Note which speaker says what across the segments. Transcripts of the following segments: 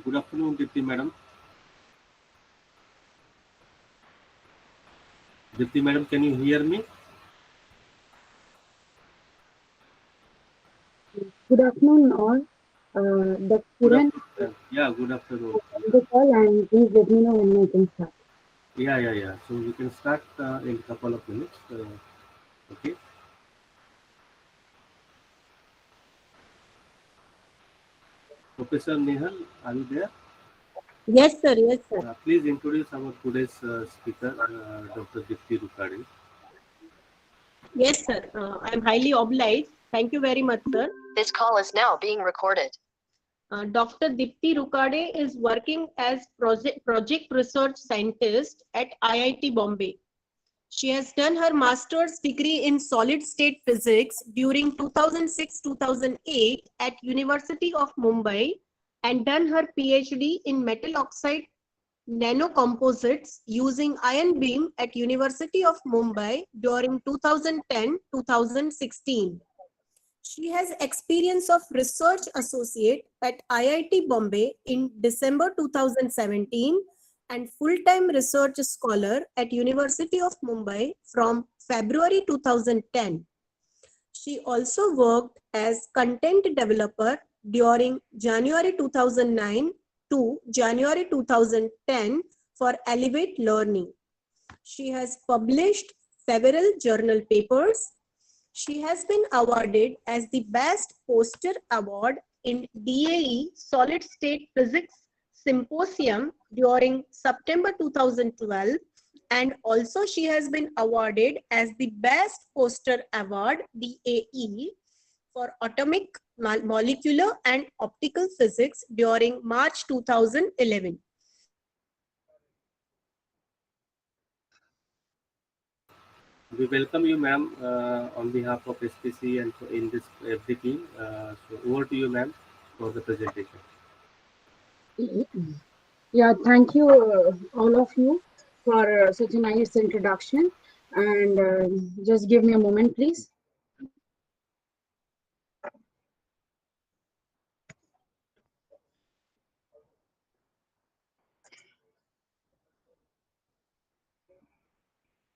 Speaker 1: Good afternoon, Deepti madam. Deepti madam, can you hear me?
Speaker 2: Good afternoon, all. Dr.
Speaker 1: Good
Speaker 2: Kiran,
Speaker 1: afternoon. Yeah, good afternoon.
Speaker 2: on the call, and please let me know when we can start.
Speaker 1: Yeah. So we can start in a couple of minutes. Okay. Professor Nehal, are you there?
Speaker 3: Yes, sir. Yes, sir.
Speaker 1: Please introduce our today's speaker, Dr. Deepti Rukade.
Speaker 3: Yes, sir. I am highly obliged. Thank you very much, sir.
Speaker 4: This call is now being recorded.
Speaker 3: Dr. Deepti Rukade is working as project research scientist at IIT Bombay. She has done her master's degree in solid state physics during 2006-2008 at University of Mumbai and done her PhD in metal oxide nanocomposites using ion beam at University of Mumbai during 2010-2016. She has experience of research associate at IIT Bombay in December 2017 and full-time research scholar at University of Mumbai from February 2010. She also worked as content developer during January 2009 to January 2010 for Elevate Learning. She has published several journal papers. She has been awarded as the Best Poster Award in DAE Solid State Physics Symposium during September 2012, and also she has been awarded as the Best Poster Award DAE for Atomic, Molecular and Optical Physics during March 2011.
Speaker 1: We welcome you, ma'am, on behalf of SPC and in this FD team. So over to you, ma'am, for the presentation.
Speaker 2: Yeah, thank you, all of you, for such a nice introduction. And just give me a moment, please.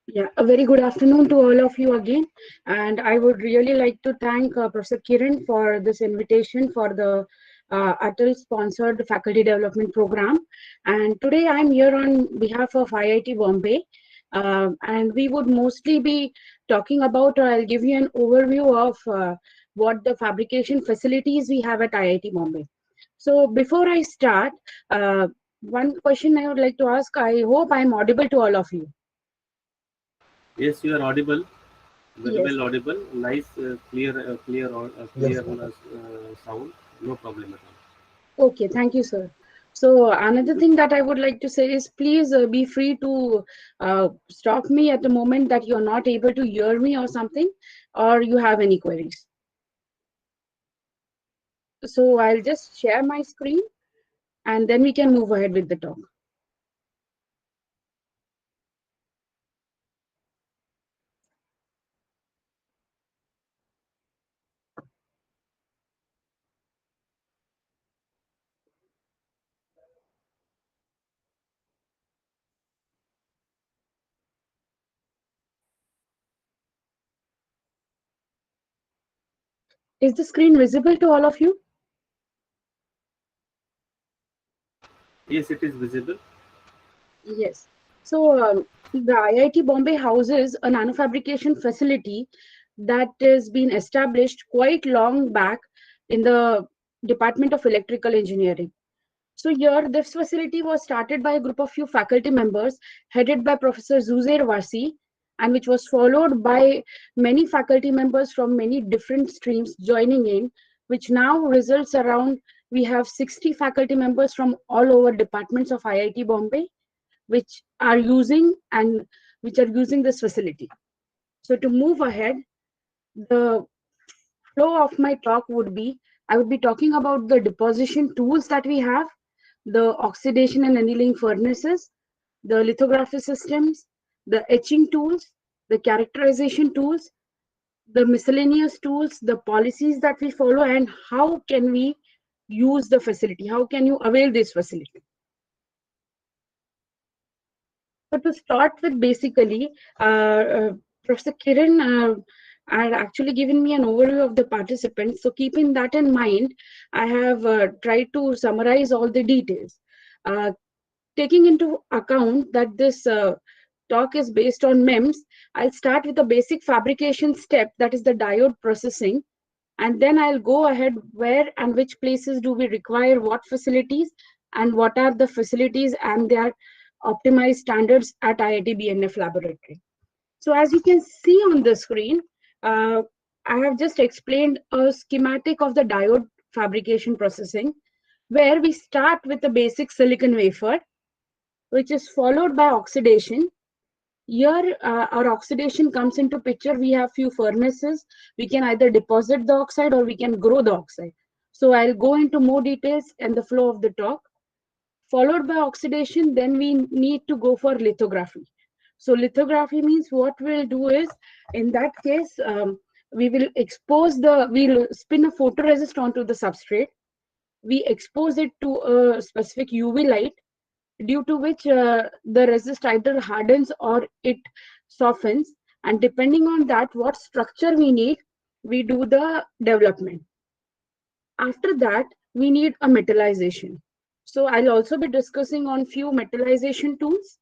Speaker 2: Yeah, a very good afternoon to all of you again. And I would really like to thank Professor Kiran for this invitation for the Atal sponsored faculty development program. And today I'm here on behalf of IIT Bombay. And we would mostly be talking about, or I'll give you an overview of what the fabrication facilities we have at IIT Bombay. So before I start, one question I would like to ask, I hope I'm audible to all of you.
Speaker 1: Yes, you are audible. Very
Speaker 2: Yes.
Speaker 1: well audible. Nice, clear
Speaker 2: Yes.
Speaker 1: sound. No problem at all.
Speaker 2: Okay, thank you, sir. So another thing that I would like to say is please be free to stop me at the moment that you're not able to hear me or something, or you have any queries. So I'll just share my screen and then we can move ahead with the talk. Is the screen visible to all of you?
Speaker 1: Yes, it is visible.
Speaker 2: Yes. So the IIT Bombay houses a nanofabrication facility that has been established quite long back in the Department of Electrical Engineering. So here, this facility was started by a group of few faculty members headed by Professor Zuzair Warsi, and which was followed by many faculty members from many different streams joining in, which now results around, we have 60 faculty members from all over departments of IIT Bombay, which are using this facility. So to move ahead, the flow of my talk would be, I would be talking about the deposition tools that we have, the oxidation and annealing furnaces, the lithography systems, the etching tools, the characterization tools, the miscellaneous tools, the policies that we follow, and how can we use the facility? How can you avail this facility? So to start with, basically, Professor Kiran had actually given me an overview of the participants. So keeping that in mind, I have tried to summarize all the details. Taking into account that this talk is based on MEMS, I'll start with the basic fabrication step, that is the diode processing. And then I'll go ahead where and which places do we require what facilities, and what are the facilities and their optimized standards at IITB laboratory. So as you can see on the screen, I have just explained a schematic of the diode fabrication processing, where we start with the basic silicon wafer, which is followed by oxidation. Here, our oxidation comes into picture. We have few furnaces. We can either deposit the oxide or we can grow the oxide. So I'll go into more details in the flow of the talk. Followed by oxidation, then we need to go for lithography. So lithography means what we'll do is, in that case, we'll spin a photoresist onto the substrate. We expose it to a specific UV light, due to which the resist either hardens or it softens, and depending on that what structure we need, we do the development. After that, we need a metallization. So I'll also be discussing on few metallization tools,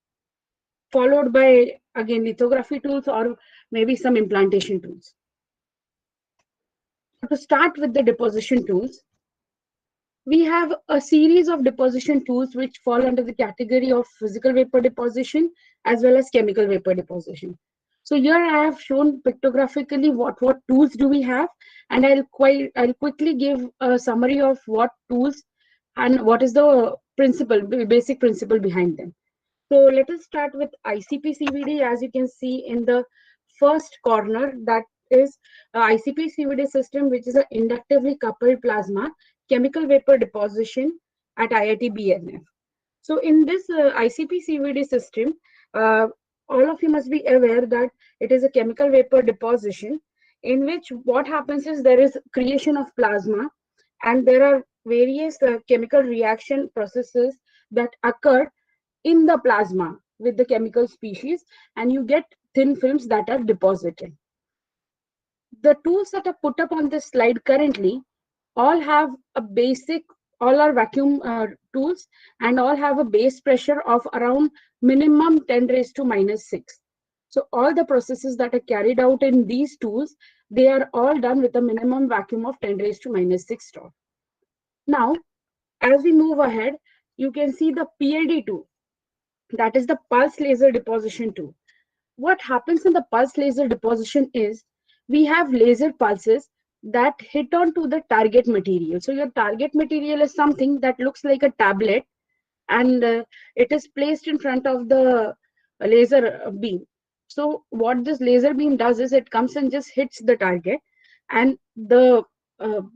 Speaker 2: followed by again lithography tools or maybe some implantation tools. So to start with the deposition tools, we have a series of deposition tools which fall under the category of physical vapor deposition as well as chemical vapor deposition. So here I have shown pictographically what tools do we have, and I'll quickly give a summary of what tools and what is the basic principle behind them. So let us start with ICP CVD. As you can see in the first corner, that is ICP CVD system, which is an inductively coupled plasma chemical vapor deposition at IITB. So in this ICP CVD system, all of you must be aware that it is a chemical vapor deposition, in which what happens is there is creation of plasma, and there are various chemical reaction processes that occur in the plasma with the chemical species, and you get thin films that are deposited. The tools that are put up on this slide currently all have all are vacuum tools, and all have a base pressure of around minimum 10 raised to minus 6. So all the processes that are carried out in these tools, they are all done with a minimum vacuum of 10 raised to minus 6 torque. Now, as we move ahead, you can see the PLD tool, that is the pulse laser deposition tool. What happens in the pulse laser deposition is, we have laser pulses that hit onto the target material. So your target material is something that looks like a tablet, and it is placed in front of the laser beam. So what this laser beam does is, it comes and just hits the target, and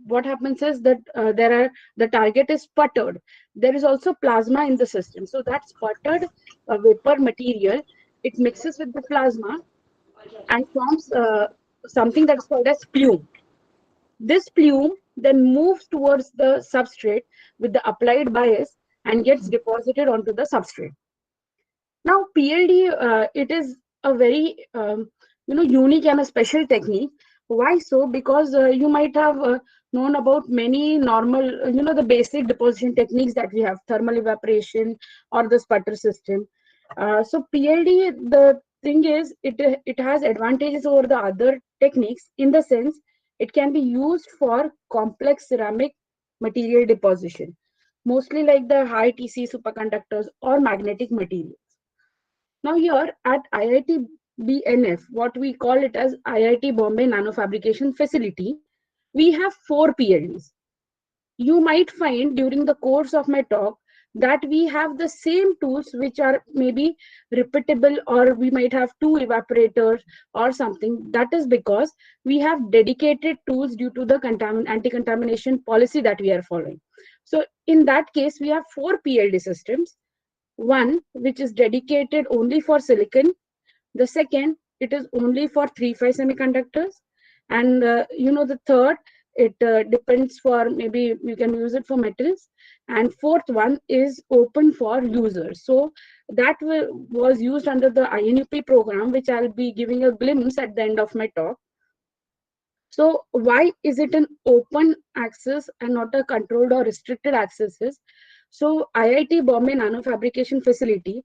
Speaker 2: what happens is that the target is sputtered. There is also plasma in the system. So that sputtered vapor material, it mixes with the plasma and forms something that's called as plume. This plume then moves towards the substrate with the applied bias and gets deposited onto the substrate. Now, PLD, it is a very unique and a special technique. Why so? Because you might have known about many normal, the basic deposition techniques that we have, thermal evaporation or the sputter system. So PLD, the thing is, it has advantages over the other techniques, in the sense it can be used for complex ceramic material deposition, mostly like the high TC superconductors or magnetic materials. Now here at IITB, what we call it as IIT Bombay Nanofabrication Facility, we have 4 PLDs. You might find during the course of my talk that we have the same tools which are maybe repeatable, or we might have 2 evaporators or something. That is because we have dedicated tools due to the anti-contamination policy that we are following. So in that case, we have 4 PLD systems. One which is dedicated only for silicon. The second, it is only for 3-5 semiconductors. And the third It depends for, maybe you can use it for metals. And fourth one is open for users. So that was used under the INUP program, which I'll be giving a glimpse at the end of my talk. So why is it an open access and not a controlled or restricted access? So IIT Bombay Nanofabrication facility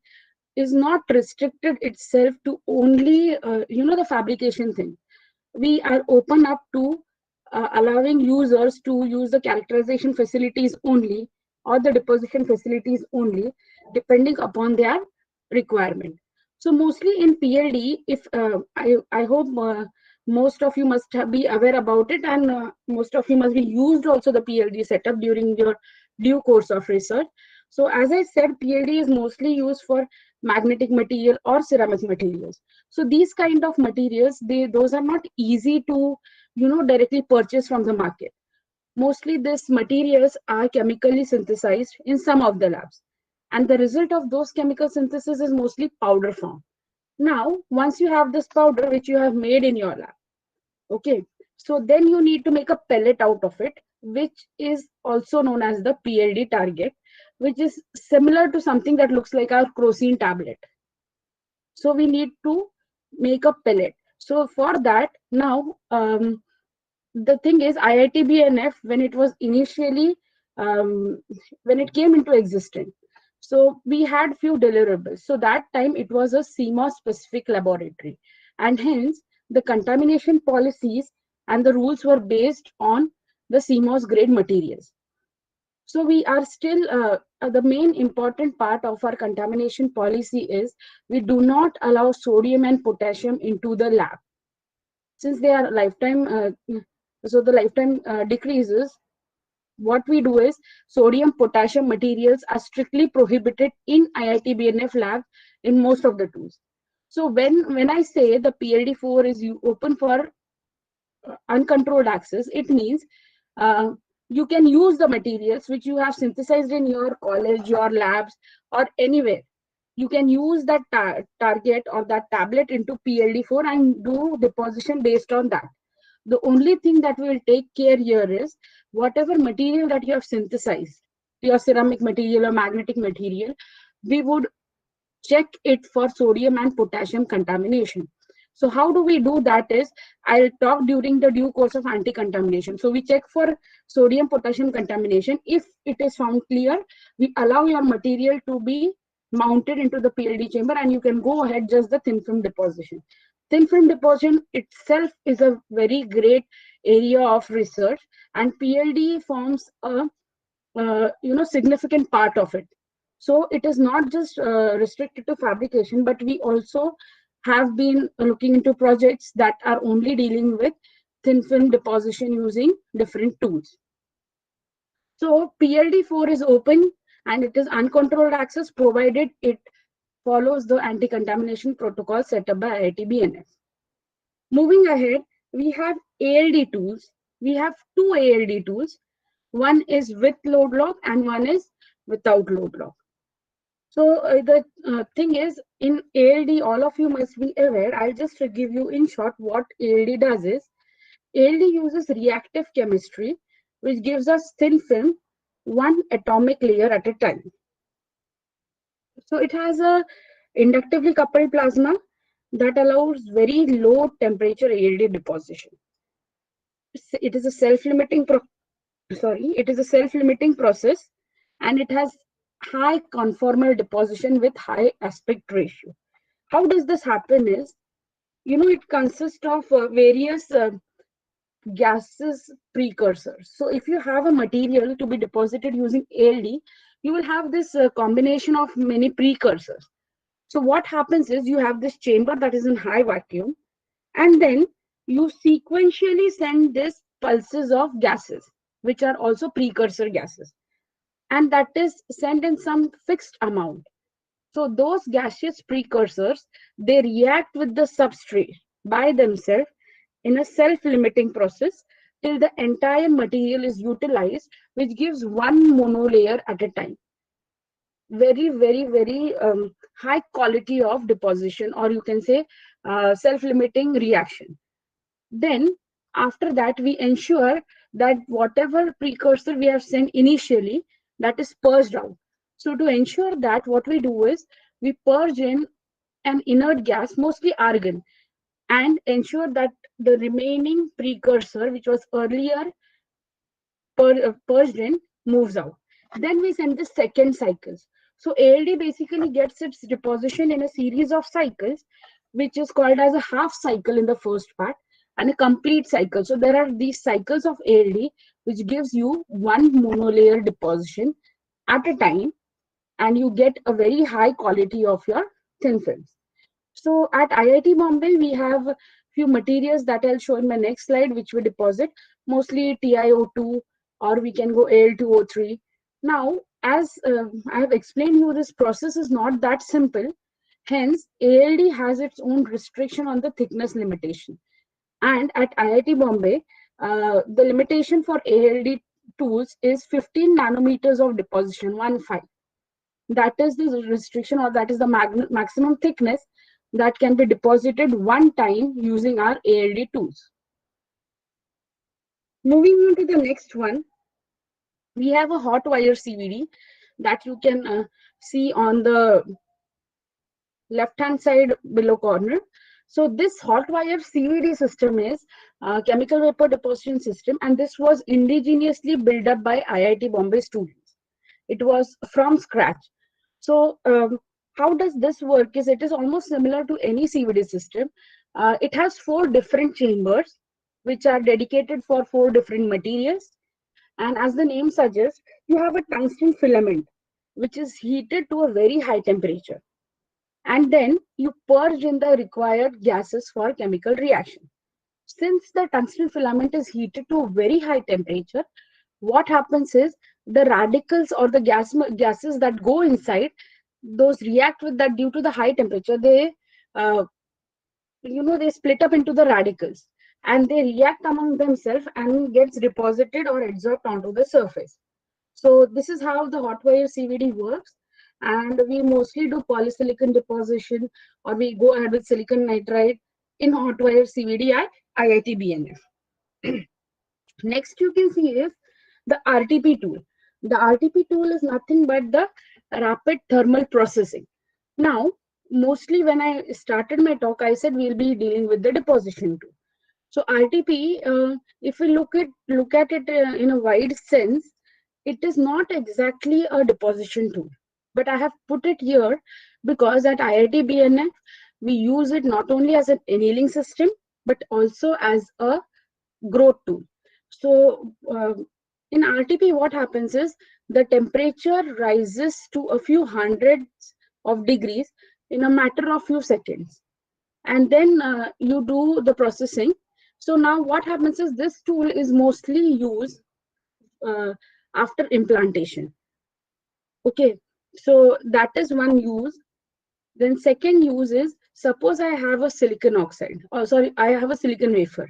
Speaker 2: is not restricted itself to only the fabrication thing. We are open up to allowing users to use the characterization facilities only, or the deposition facilities only, depending upon their requirement. So mostly in PLD, if I hope most of you must be aware about it, and most of you must be used also the PLD setup during your due course of research. So as I said, PLD is mostly used for magnetic material or ceramic materials. So these kind of materials, those are not easy to directly purchase from the market. Mostly these materials are chemically synthesized in some of the labs, and the result of those chemical synthesis is mostly powder form. Now once you have this powder which you have made in your lab, okay, so then you need to make a pellet out of it, which is also known as the PLD target, which is similar to something that looks like our crocine tablet. So we need to make a pellet. So for that, now the thing is, IITBNF, when it was initially when it came into existence, so we had few deliverables. So that time it was a CMOS specific laboratory, and hence the contamination policies and the rules were based on the CMOS grade materials. So we are still the main important part of our contamination policy is we do not allow sodium and potassium into the lab, since they are lifetime. So the lifetime decreases. What we do is sodium potassium materials are strictly prohibited in IITBNF lab in most of the tools. So when I say the PLD4 is open for uncontrolled access, it means uh, you can use the materials which you have synthesized in your college, your labs, or anywhere. You can use that target or that tablet into PLD4 and do deposition based on that. The only thing that we will take care here is whatever material that you have synthesized, your ceramic material or magnetic material, we would check it for sodium and potassium contamination. So how do we do that is, I'll talk during the due course of anti-contamination. So we check for sodium potassium contamination. If it is found clear, we allow your material to be mounted into the PLD chamber, and you can go ahead just the thin film deposition. Thin film deposition itself is a very great area of research, and PLD forms a significant part of it. So it is not just restricted to fabrication, but we also have been looking into projects that are only dealing with thin film deposition using different tools. So PLD4 is open and it is uncontrolled access, provided it follows the anti-contamination protocol set up by IITBNF. Moving ahead, we have ALD tools. We have two ALD tools. One is with load lock and one is without load lock. So the thing is, in ALD, all of you must be aware. I'll just give you in short what ALD does is, ALD uses reactive chemistry, which gives us thin film, one atomic layer at a time. So it has a inductively coupled plasma that allows very low temperature ALD deposition. It is a self-limiting process, and it has high conformal deposition with high aspect ratio. How does this happen is, it consists of various gases precursors. So if you have a material to be deposited using ALD, you will have this combination of many precursors. So what happens is, you have this chamber that is in high vacuum, and then you sequentially send this pulses of gases, which are also precursor gases, and that is sent in some fixed amount. So those gaseous precursors, they react with the substrate by themselves in a self-limiting process till the entire material is utilized, which gives one monolayer at a time. Very, very, very high quality of deposition, or you can say self-limiting reaction. Then after that, we ensure that whatever precursor we have sent initially, that is purged out. So to ensure that, what we do is we purge in an inert gas, mostly argon, and ensure that the remaining precursor, which was earlier purged in, moves out. Then we send the second cycles. So ALD basically gets its deposition in a series of cycles, which is called as a half cycle in the first part and a complete cycle. So there are these cycles of ALD, which gives you one monolayer deposition at a time, and you get a very high quality of your thin films. So at IIT Bombay, we have a few materials that I'll show in my next slide, which we deposit, mostly TiO2, or we can go Al2O3. Now, as I have explained you, this process is not that simple. Hence, ALD has its own restriction on the thickness limitation. And at IIT Bombay, the limitation for ALD tools is 15 nanometers of deposition, 1.5. That is the restriction, or that is the maximum thickness that can be deposited one time using our ALD tools. Moving on to the next one, we have a hot wire CVD that you can see on the left hand side below corner. So this hot wire CVD system is a chemical vapor deposition system, and this was indigenously built up by IIT Bombay students. It was from scratch. So how does this work is it is almost similar to any CVD system. It has 4 different chambers which are dedicated for 4 different materials. And as the name suggests, you have a tungsten filament which is heated to a very high temperature. And then you purge in the required gases for chemical reaction. Since the tungsten filament is heated to a very high temperature, what happens is the radicals or the gases that go inside, those react with that due to the high temperature. They they split up into the radicals, and they react among themselves and gets deposited or adsorbed onto the surface. So this is how the hot wire CVD works. And we mostly do polysilicon deposition, or we go ahead with silicon nitride in hot wire CVD at IIT BNF. Next you can see is the RTP tool. The RTP tool is nothing but the rapid thermal processing. Now, mostly when I started my talk, I said we'll be dealing with the deposition tool. So RTP, if we look at it in a wide sense, it is not exactly a deposition tool. But I have put it here because at IIT BNF, we use it not only as an annealing system, but also as a growth tool. So in RTP, what happens is the temperature rises to a few hundreds of degrees in a matter of few seconds. And then you do the processing. So now what happens is this tool is mostly used after implantation. Okay, so that is one use. Then second use is, suppose I have a silicon oxide, or sorry, I have a silicon wafer.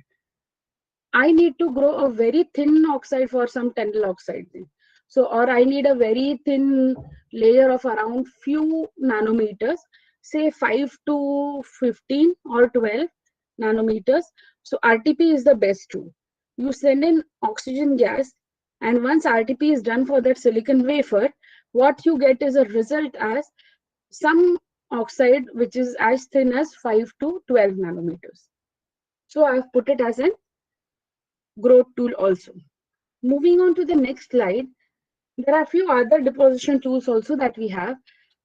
Speaker 2: I need to grow a very thin oxide for some tantal oxide thing. So, or I need a very thin layer of around few nanometers, say 5 to 15 or 12 nanometers. So RTP is the best tool. You send in oxygen gas, and once RTP is done for that silicon wafer, what you get is a result as some oxide which is as thin as 5 to 12 nanometers. So I've put it as an growth tool also. Moving on to the next slide, there are a few other deposition tools also that we have,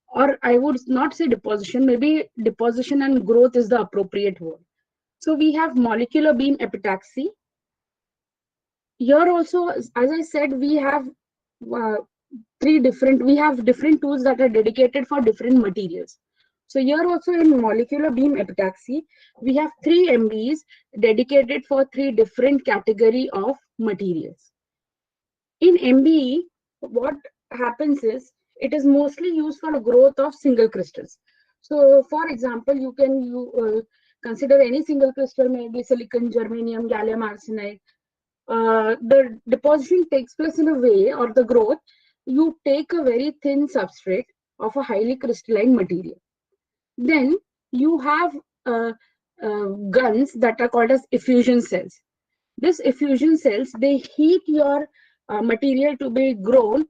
Speaker 2: or I would not say deposition, maybe deposition and growth is the appropriate word. So we have molecular beam epitaxy. Here also, as I said, we have different tools that are dedicated for different materials. So here also in molecular beam epitaxy, we have 3 MBs dedicated for 3 different category of materials. In MBE, what happens is it is mostly used for growth of single crystals. So for example, you can consider any single crystal, maybe silicon, germanium, gallium arsenide. The deposition takes place in a way, or the growth, you take a very thin substrate of a highly crystalline material. Then you have guns that are called as effusion cells. This effusion cells, they heat your material to be grown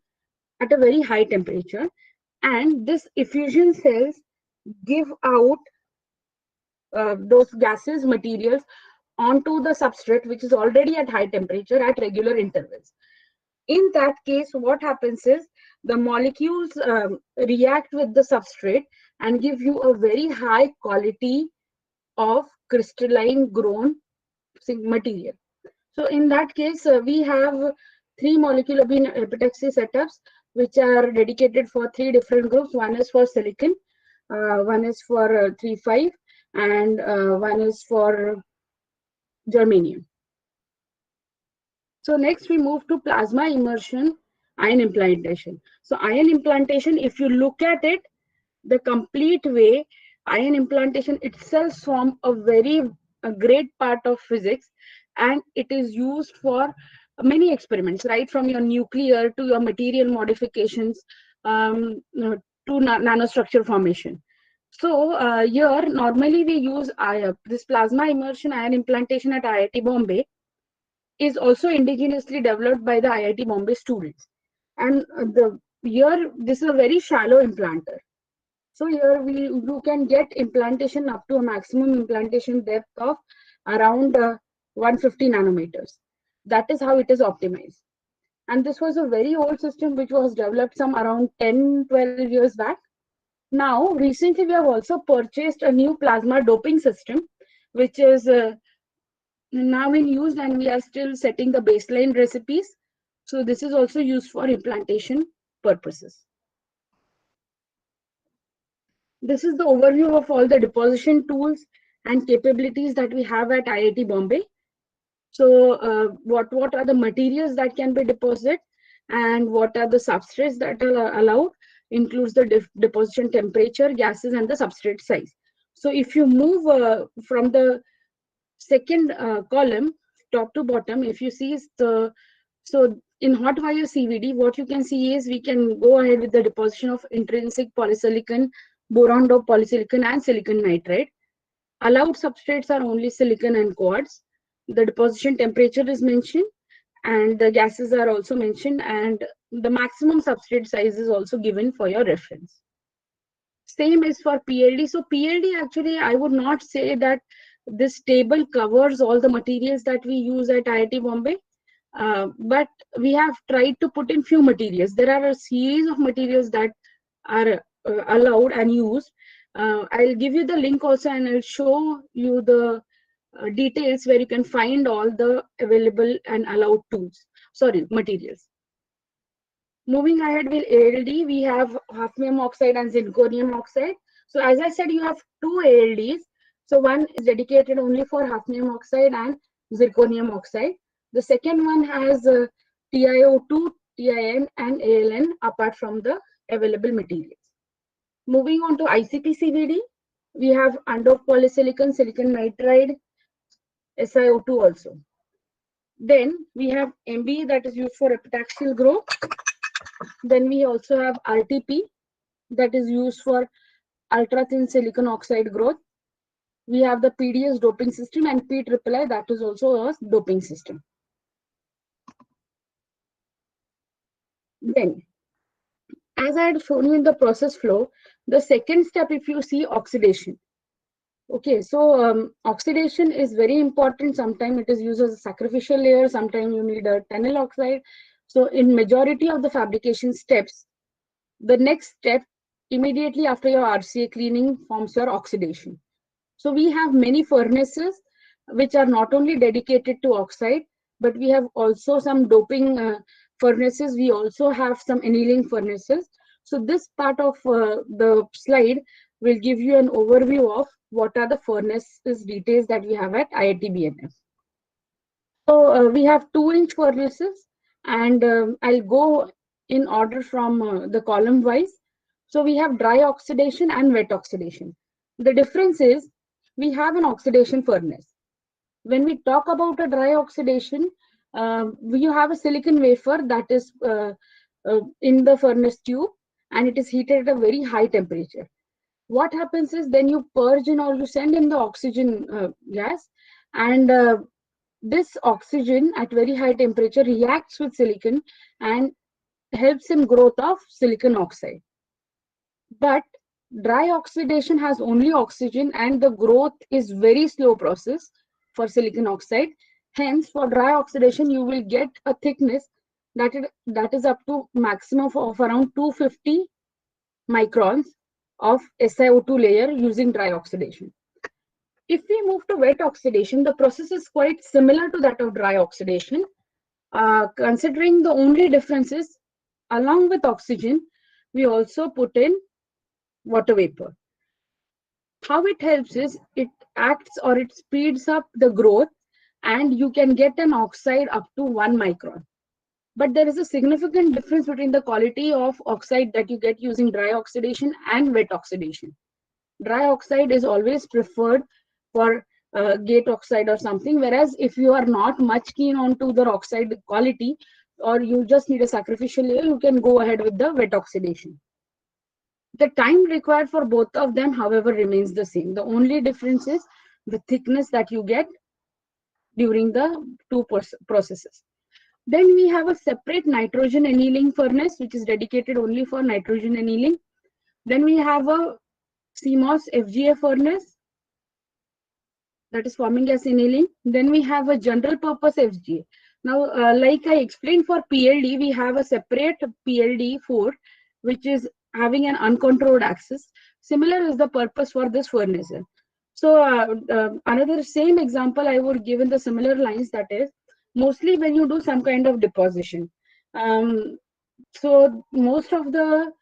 Speaker 2: at a very high temperature, and this effusion cells give out those gases materials onto the substrate which is already at high temperature at regular intervals. In that case, what happens is the molecules react with the substrate and give you a very high quality of crystalline grown material. So in that case, we have three molecular beam epitaxy setups which are dedicated for three different groups. One is for silicon, one is for 3,5, and one is for germanium. So next we move to plasma immersion ion implantation. So ion implantation, if you look at it, the complete way, ion implantation itself forms a great part of physics, and it is used for many experiments, right from your nuclear to your material modifications, to nanostructure formation. So here normally we use this plasma immersion ion implantation at IIT Bombay is also indigenously developed by the IIT Bombay students. And this is a very shallow implanter. So here you can get implantation up to a maximum implantation depth of around 150 nanometers. That is how it is optimized. And this was a very old system which was developed some around 10-12 years back. Now, recently we have also purchased a new plasma doping system, which is now in use, and we are still setting the baseline recipes. So this is also used for implantation purposes. This is the overview of all the deposition tools and capabilities that we have at IIT Bombay. So what are the materials that can be deposited, and what are the substrates that are allowed, includes the deposition temperature, gases, and the substrate size. So if you move from the second column, top to bottom, if you see so in hot wire CVD, what you can see is we can go ahead with the deposition of intrinsic polysilicon, boron doped polysilicon, and silicon nitride. Allowed substrates are only silicon and quartz. The deposition temperature is mentioned, and the gases are also mentioned, and the maximum substrate size is also given for your reference. Same is for PLD. So PLD, actually, I would not say that this table covers all the materials that we use at IIT Bombay, but we have tried to put in few materials. There are a series of materials that are allowed and used. I'll give you the link also, and I'll show you the details where you can find all the available and allowed materials. Moving ahead with ALD, we have hafnium oxide and zirconium oxide. So as I said, you have two ALDs. So one is dedicated only for hafnium oxide and zirconium oxide. The second one has TiO2, TiN, and ALN apart from the available materials. Moving on to ICP-CVD, we have undoped polysilicon, silicon nitride, SiO2 also. Then we have MB that is used for epitaxial growth. Then we also have RTP that is used for ultra thin silicon oxide growth. We have the PDS doping system and PIII that is also a doping system. Then, as I had shown you in the process flow, the second step, if you see, oxidation. Okay, so oxidation is very important. Sometimes it is used as a sacrificial layer. Sometimes you need a tunnel oxide. So in majority of the fabrication steps, the next step immediately after your RCA cleaning forms your oxidation. So we have many furnaces which are not only dedicated to oxide, but we have also some doping furnaces. We also have some annealing furnaces. So this part of the slide will give you an overview of what are the furnaces details that we have at IIT. So we have 2-inch furnaces, and I'll go in order from the column wise. So we have dry oxidation and wet oxidation. The difference is we have an oxidation furnace. When we talk about a dry oxidation, you have a silicon wafer that is in the furnace tube, and it is heated at a very high temperature. What happens is then you purge in or you send in the oxygen gas, and This oxygen at very high temperature reacts with silicon and helps in growth of silicon oxide. But dry oxidation has only oxygen and the growth is very slow process for silicon oxide. Hence, for dry oxidation, you will get a thickness that is up to maximum of around 250 microns of SiO2 layer using dry oxidation. If we move to wet oxidation, the process is quite similar to that of dry oxidation. Considering the only difference is, along with oxygen, we also put in water vapor. How it helps is it acts or it speeds up the growth and you can get an oxide up to 1 micron. But there is a significant difference between the quality of oxide that you get using dry oxidation and wet oxidation. Dry oxide is always preferred for gate oxide or something, whereas if you are not much keen on to the oxide quality or you just need a sacrificial layer, you can go ahead with the wet oxidation. The time required for both of them, however, remains the same. The only difference is the thickness that you get during the two processes. Then we have a separate nitrogen annealing furnace, which is dedicated only for nitrogen annealing. Then we have a CMOS FGA furnace, that is forming gas annealing. Then we have a general purpose FGA. Now, like I explained for PLD, we have a separate PLD4, which is having an uncontrolled access. Similar is the purpose for this furnace. So another same example I would give in the similar lines, that is mostly when you do some kind of deposition. So most of the,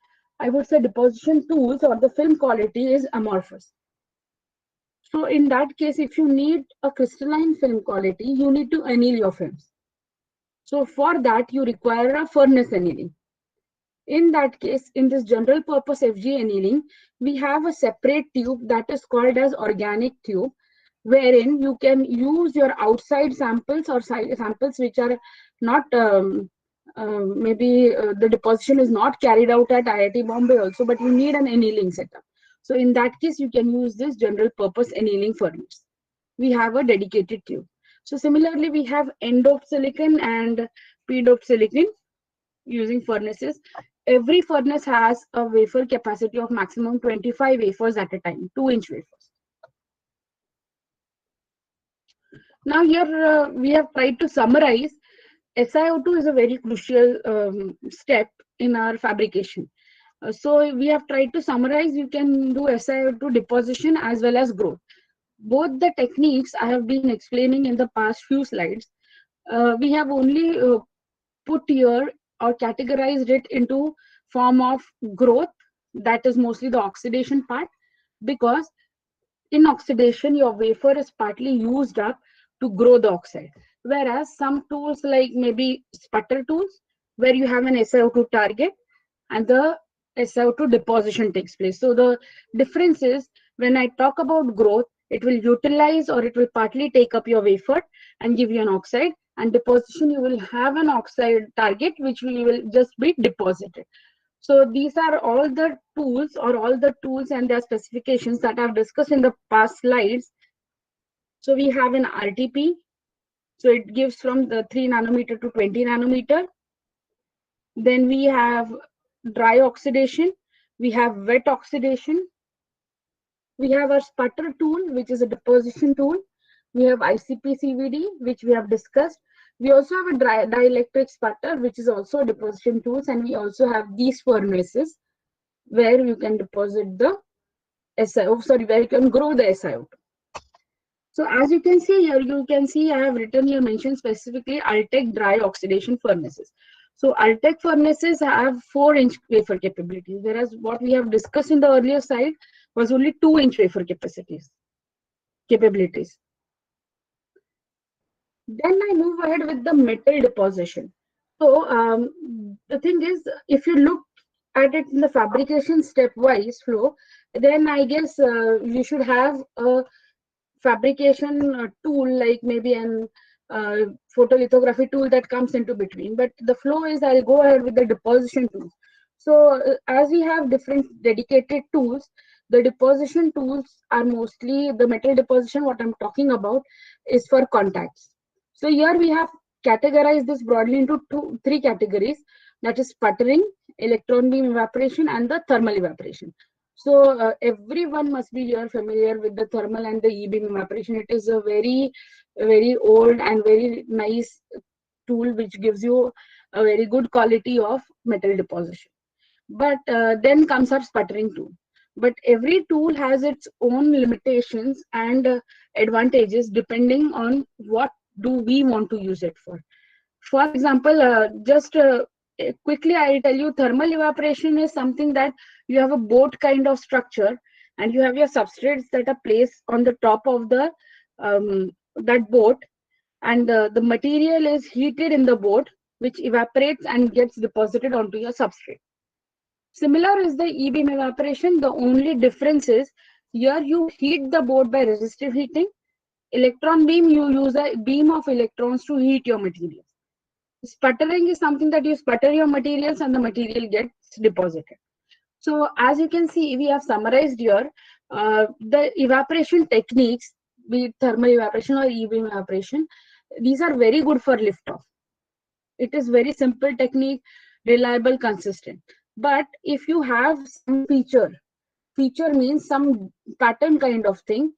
Speaker 2: I would say, deposition tools or the film quality is amorphous. So in that case, if you need a crystalline film quality, you need to anneal your films. So for that, you require a furnace annealing. In that case, in this general purpose FG annealing, we have a separate tube that is called as organic tube, wherein you can use your outside samples or samples which are not, maybe the deposition is not carried out at IIT Bombay also, but you need an annealing setup. So in that case, you can use this general purpose annealing furnace. We have a dedicated tube. So similarly, we have N-doped silicon and P-doped silicon using furnaces. Every furnace has a wafer capacity of maximum 25 wafers at a time, 2-inch wafers. Now here we have tried to summarize. SiO2 is a very crucial step in our fabrication. So we have tried to summarize. You can do SiO2 deposition as well as growth. Both the techniques I have been explaining in the past few slides. We have only put here or categorized it into form of growth, that is mostly the oxidation part, because in oxidation your wafer is partly used up to grow the oxide, whereas some tools like maybe sputter tools where you have an SiO2 target and the SiO2 deposition takes place. So the difference is, when I talk about growth, it will utilize or it will partly take up your wafer and give you an oxide, and deposition you will have an oxide target which will just be deposited. So these are all the tools and their specifications that I've discussed in the past slides. So we have an RTP, so it gives from the 3 nanometer to 20 nanometer. Then we have dry oxidation, we have wet oxidation, we have our sputter tool, which is a deposition tool. We have ICP CVD, which we have discussed. We also have a dielectric sputter, which is also a deposition tools, and we also have these furnaces where you can deposit the SiO2, where you can grow the SiO2. So as you can see here, you can see I have written here, mentioned specifically Ultec dry oxidation furnaces. So Ultec furnaces have 4-inch wafer capabilities, whereas what we have discussed in the earlier slide was only 2-inch wafer capabilities. Then I move ahead with the metal deposition. So the thing is, if you look at it in the fabrication stepwise flow, then I guess you should have a fabrication tool, like maybe an photolithography tool that comes into between. But the flow is, I'll go ahead with the deposition tools. So as we have different dedicated tools, the deposition tools are mostly the metal deposition. What I'm talking about is for contacts. So here we have categorized this broadly into three categories, that is sputtering, electron beam evaporation, and the thermal evaporation. So everyone must be here familiar with the thermal and the E-beam evaporation. It is a very old and very nice tool which gives you a very good quality of metal deposition. But then comes our sputtering tool. But every tool has its own limitations and advantages depending on what do we want to use it for. For example, just quickly I'll tell you, thermal evaporation is something that you have a boat kind of structure and you have your substrates that are placed on the top of the that boat, and the material is heated in the boat, which evaporates and gets deposited onto your substrate. Similar is the E-beam evaporation. The only difference is here you heat the board by resistive heating. Electron beam, you use a beam of electrons to heat your materials. Sputtering is something that you sputter your materials and the material gets deposited. So as you can see, we have summarized here the evaporation techniques, be it thermal evaporation or E-beam evaporation. These are very good for liftoff. It is very simple technique, reliable, consistent. But if you have some feature means some pattern kind of thing,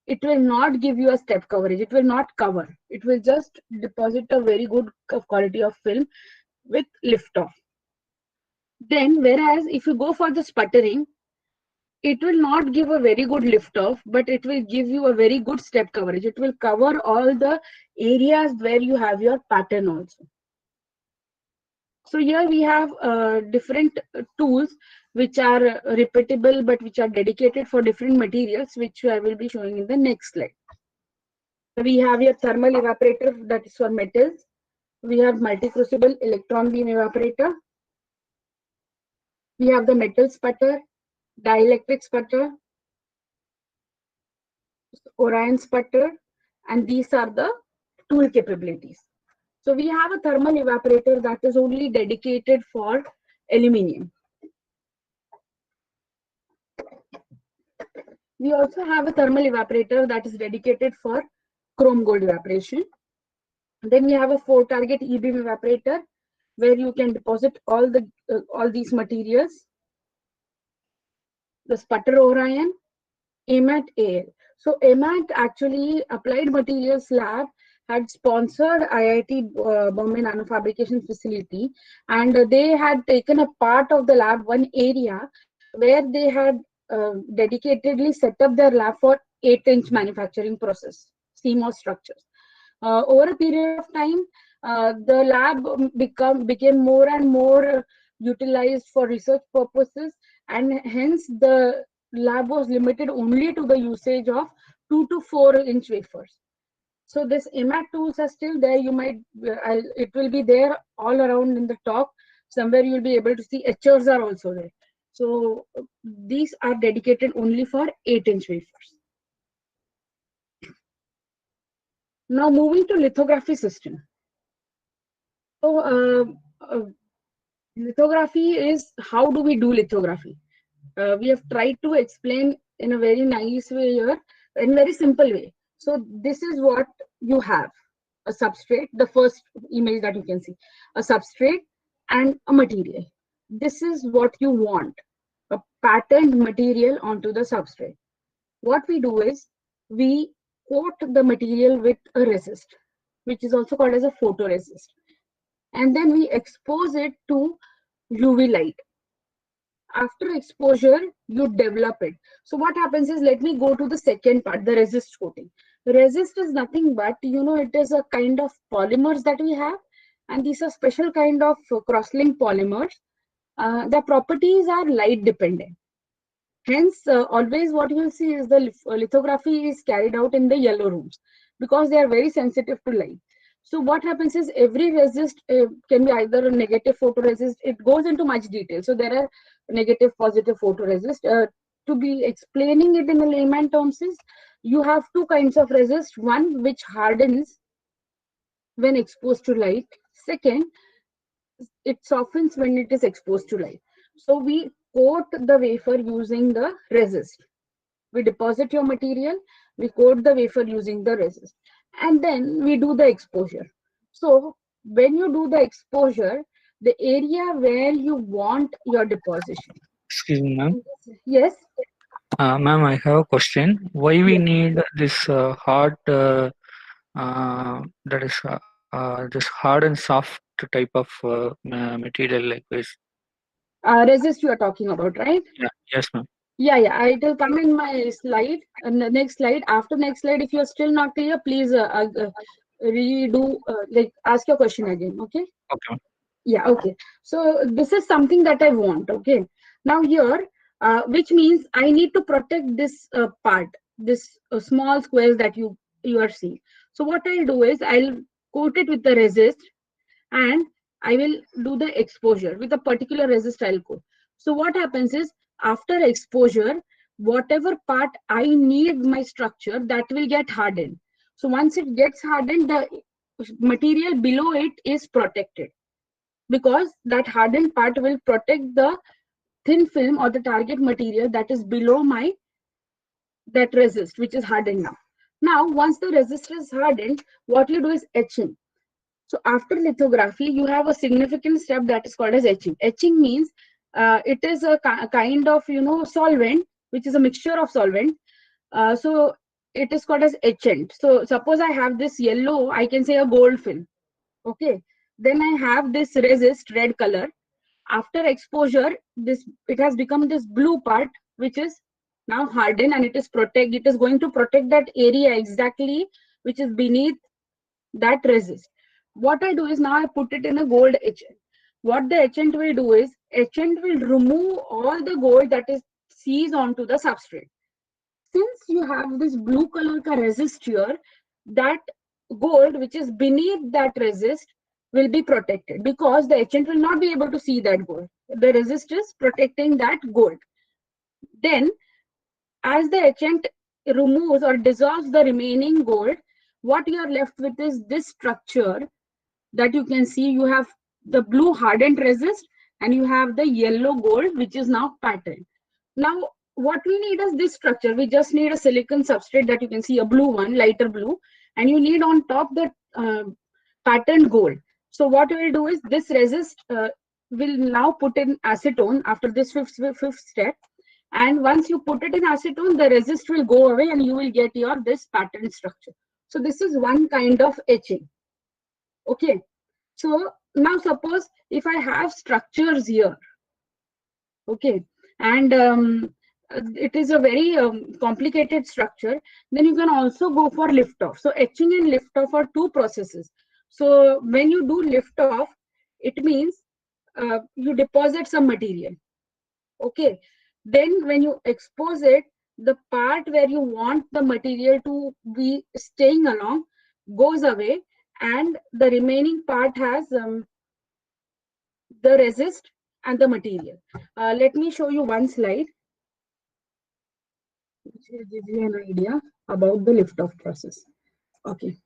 Speaker 2: it will not give you a step coverage. It will not cover. It will just deposit a very good quality of film with liftoff. Then, whereas if you go for the sputtering, it will not give a very good liftoff, but it will give you a very good step coverage. It will cover all the areas where you have your pattern also. So here we have different tools which are repeatable but which are dedicated for different materials, which I will be showing in the next slide. We have your thermal evaporator, that is for metals. We have multi-crucible electron beam evaporator. We have the metal sputter, dielectric sputter, Orion sputter, and these are the tool capabilities. So we have a thermal evaporator that is only dedicated for aluminium. We also have a thermal evaporator that is dedicated for chrome gold evaporation. Then we have a 4-target E-beam evaporator where you can deposit all these materials. The sputter Orion, AMAT AL. So AMAT, actually Applied Materials Lab, had sponsored IIT Bombay Nanofabrication facility, and they had taken a part of the lab, one area where they had dedicatedly set up their lab for 8-inch manufacturing process, CMOS structures. Over a period of time, the lab became more and more utilized for research purposes, and hence the lab was limited only to the usage of 2 to 4-inch wafers. So this AMAT tools are still there. You might, it will be there all around in the talk. Somewhere you'll be able to see etchers are also there. So these are dedicated only for 8-inch wafers. Now moving to lithography system. So lithography is, how do we do lithography? We have tried to explain in a very nice way here, in very simple way. So this is what you have: a substrate, the first image that you can see, a substrate and a material. This is what you want, a patterned material onto the substrate. What we do is we coat the material with a resist, which is also called as a photoresist, and then we expose it to UV light. After exposure, you develop it. So what happens is, let me go to the second part, the resist coating. Resist is nothing but, it is a kind of polymers that we have, and these are special kind of cross-linked polymers. The properties are light dependent. Hence, always what you will see is the lithography is carried out in the yellow rooms because they are very sensitive to light. So what happens is, every resist can be either a negative photoresist. It goes into much detail. So there are negative, positive photoresist. To be explaining it in the layman terms is, you have two kinds of resist. One which hardens when exposed to light. Second, it softens when it is exposed to light. So we coat the wafer using the resist. We deposit your material, we coat the wafer using the resist. and then we do the exposure. So when you do the exposure, the area where you want your deposition.
Speaker 5: Excuse me, ma'am.
Speaker 2: Yes.
Speaker 5: Ma'am, I have a question. Why we
Speaker 2: Yes.
Speaker 5: need this hard, that is this hard and soft type of material like this?
Speaker 2: Resist you are talking about, right?
Speaker 5: Yeah. Yes, ma'am.
Speaker 2: Yeah, yeah. It will come in my slide. And the next slide. After next slide, if you're still not clear, please redo, like ask your question again. Okay.
Speaker 5: Okay, ma'am.
Speaker 2: Yeah. Okay. So this is something that I want. Okay. Now here, which means I need to protect this part, this small squares that you are seeing. So what I'll do is I'll coat it with the resist, and I will do the exposure with a particular resist I'll coat. So what happens is, after exposure, whatever part I need my structure, that will get hardened. So once it gets hardened, the material below it is protected, because that hardened part will protect the thin film or the target material that is below my that resist, which is hardened now. Now once the resist is hardened, what you do is etching. So after lithography, you have a significant step that is called as etching. Etching means it is a kind of solvent, which is a mixture of solvent. So it is called as etchant. So suppose I have this yellow, I can say a gold film. Okay. Then I have this resist red color. After exposure, this it has become this blue part, which is now hardened, and it is going to protect that area exactly which is beneath that resist. What I do is, now I put it in a gold etchant. What the etchant will do is, etchant will remove all the gold that is seized onto the substrate. Since you have this blue color ka resist here, that gold which is beneath that resist will be protected, because the etchant will not be able to see that gold. The resist is protecting that gold. Then as the etchant removes or dissolves the remaining gold, what you are left with is this structure that you can see. You have the blue hardened resist, and you have the yellow gold, which is now patterned. Now what we need is this structure. We just need a silicon substrate that you can see, a blue one, lighter blue, and you need on top the patterned gold. So what we will do is, this resist will now put in acetone after this fifth step. And once you put it in acetone, the resist will go away, and you will get your this pattern structure. So this is one kind of etching. Okay. So now suppose if I have structures here, okay, and it is a very complicated structure, then you can also go for lift off. So etching and lift off are two processes. So when you do lift off, it means you deposit some material. Okay. Then when you expose it, the part where you want the material to be staying along goes away, and the remaining part has the resist and the material. Let me show you one slide which will give you an idea about the lift off process. Okay.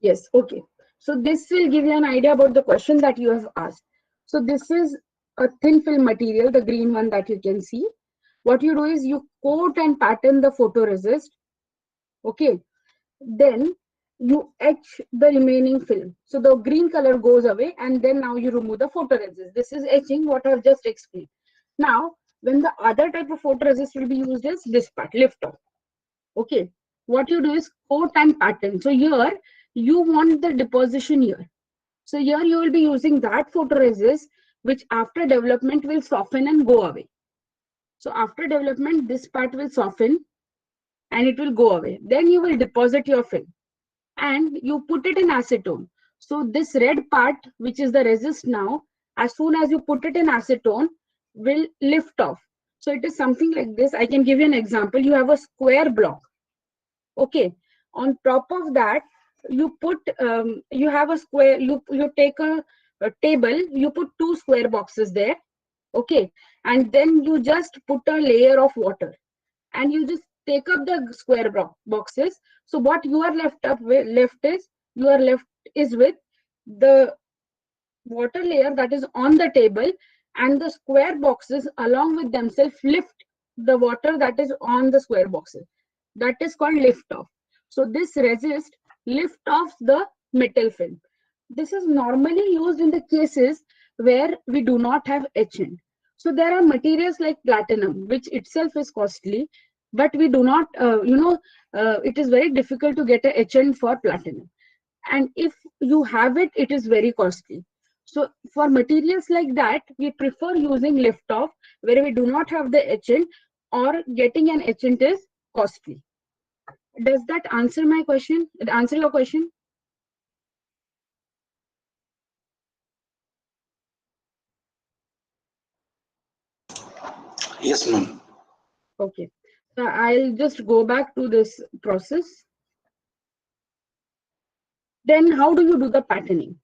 Speaker 2: Yes. Okay. So this will give you an idea about the question that you have asked. So this is a thin film material, the green one that you can see. What you do is, you coat and pattern the photoresist. Okay. Then you etch the remaining film. So the green color goes away, and then now you remove the photoresist. This is etching, what I've just explained. Now, when the other type of photoresist will be used is this part, lift off. Okay. What you do is coat and pattern. So here you want the deposition here. So here you will be using that photoresist, which after development will soften and go away. So after development, this part will soften and it will go away. Then you will deposit your film and you put it in acetone. So this red part, which is the resist now, as soon as you put it in acetone, will lift off. So it is something like this. I can give you an example. You have a square block. Okay. On top of that, you put, you have a square, you take a table, you put two square boxes there. Okay. And then you just put a layer of water and you just take up the square boxes. So what you are left is with the water layer that is on the table, and the square boxes along with themselves lift the water that is on the square boxes. That is called lift off. So this resist lift off the metal film. This is normally used in the cases where we do not have etchant. So there are materials like platinum, which itself is costly, but we do not, it is very difficult to get a etchant for platinum. And if you have it, it is very costly. So for materials like that, we prefer using lift off where we do not have the etchant, or getting an etchant is costly. Does that answer my question? Answer your question?
Speaker 6: Yes, ma'am.
Speaker 2: Okay. So I'll just go back to this process. Then how do you do the patterning?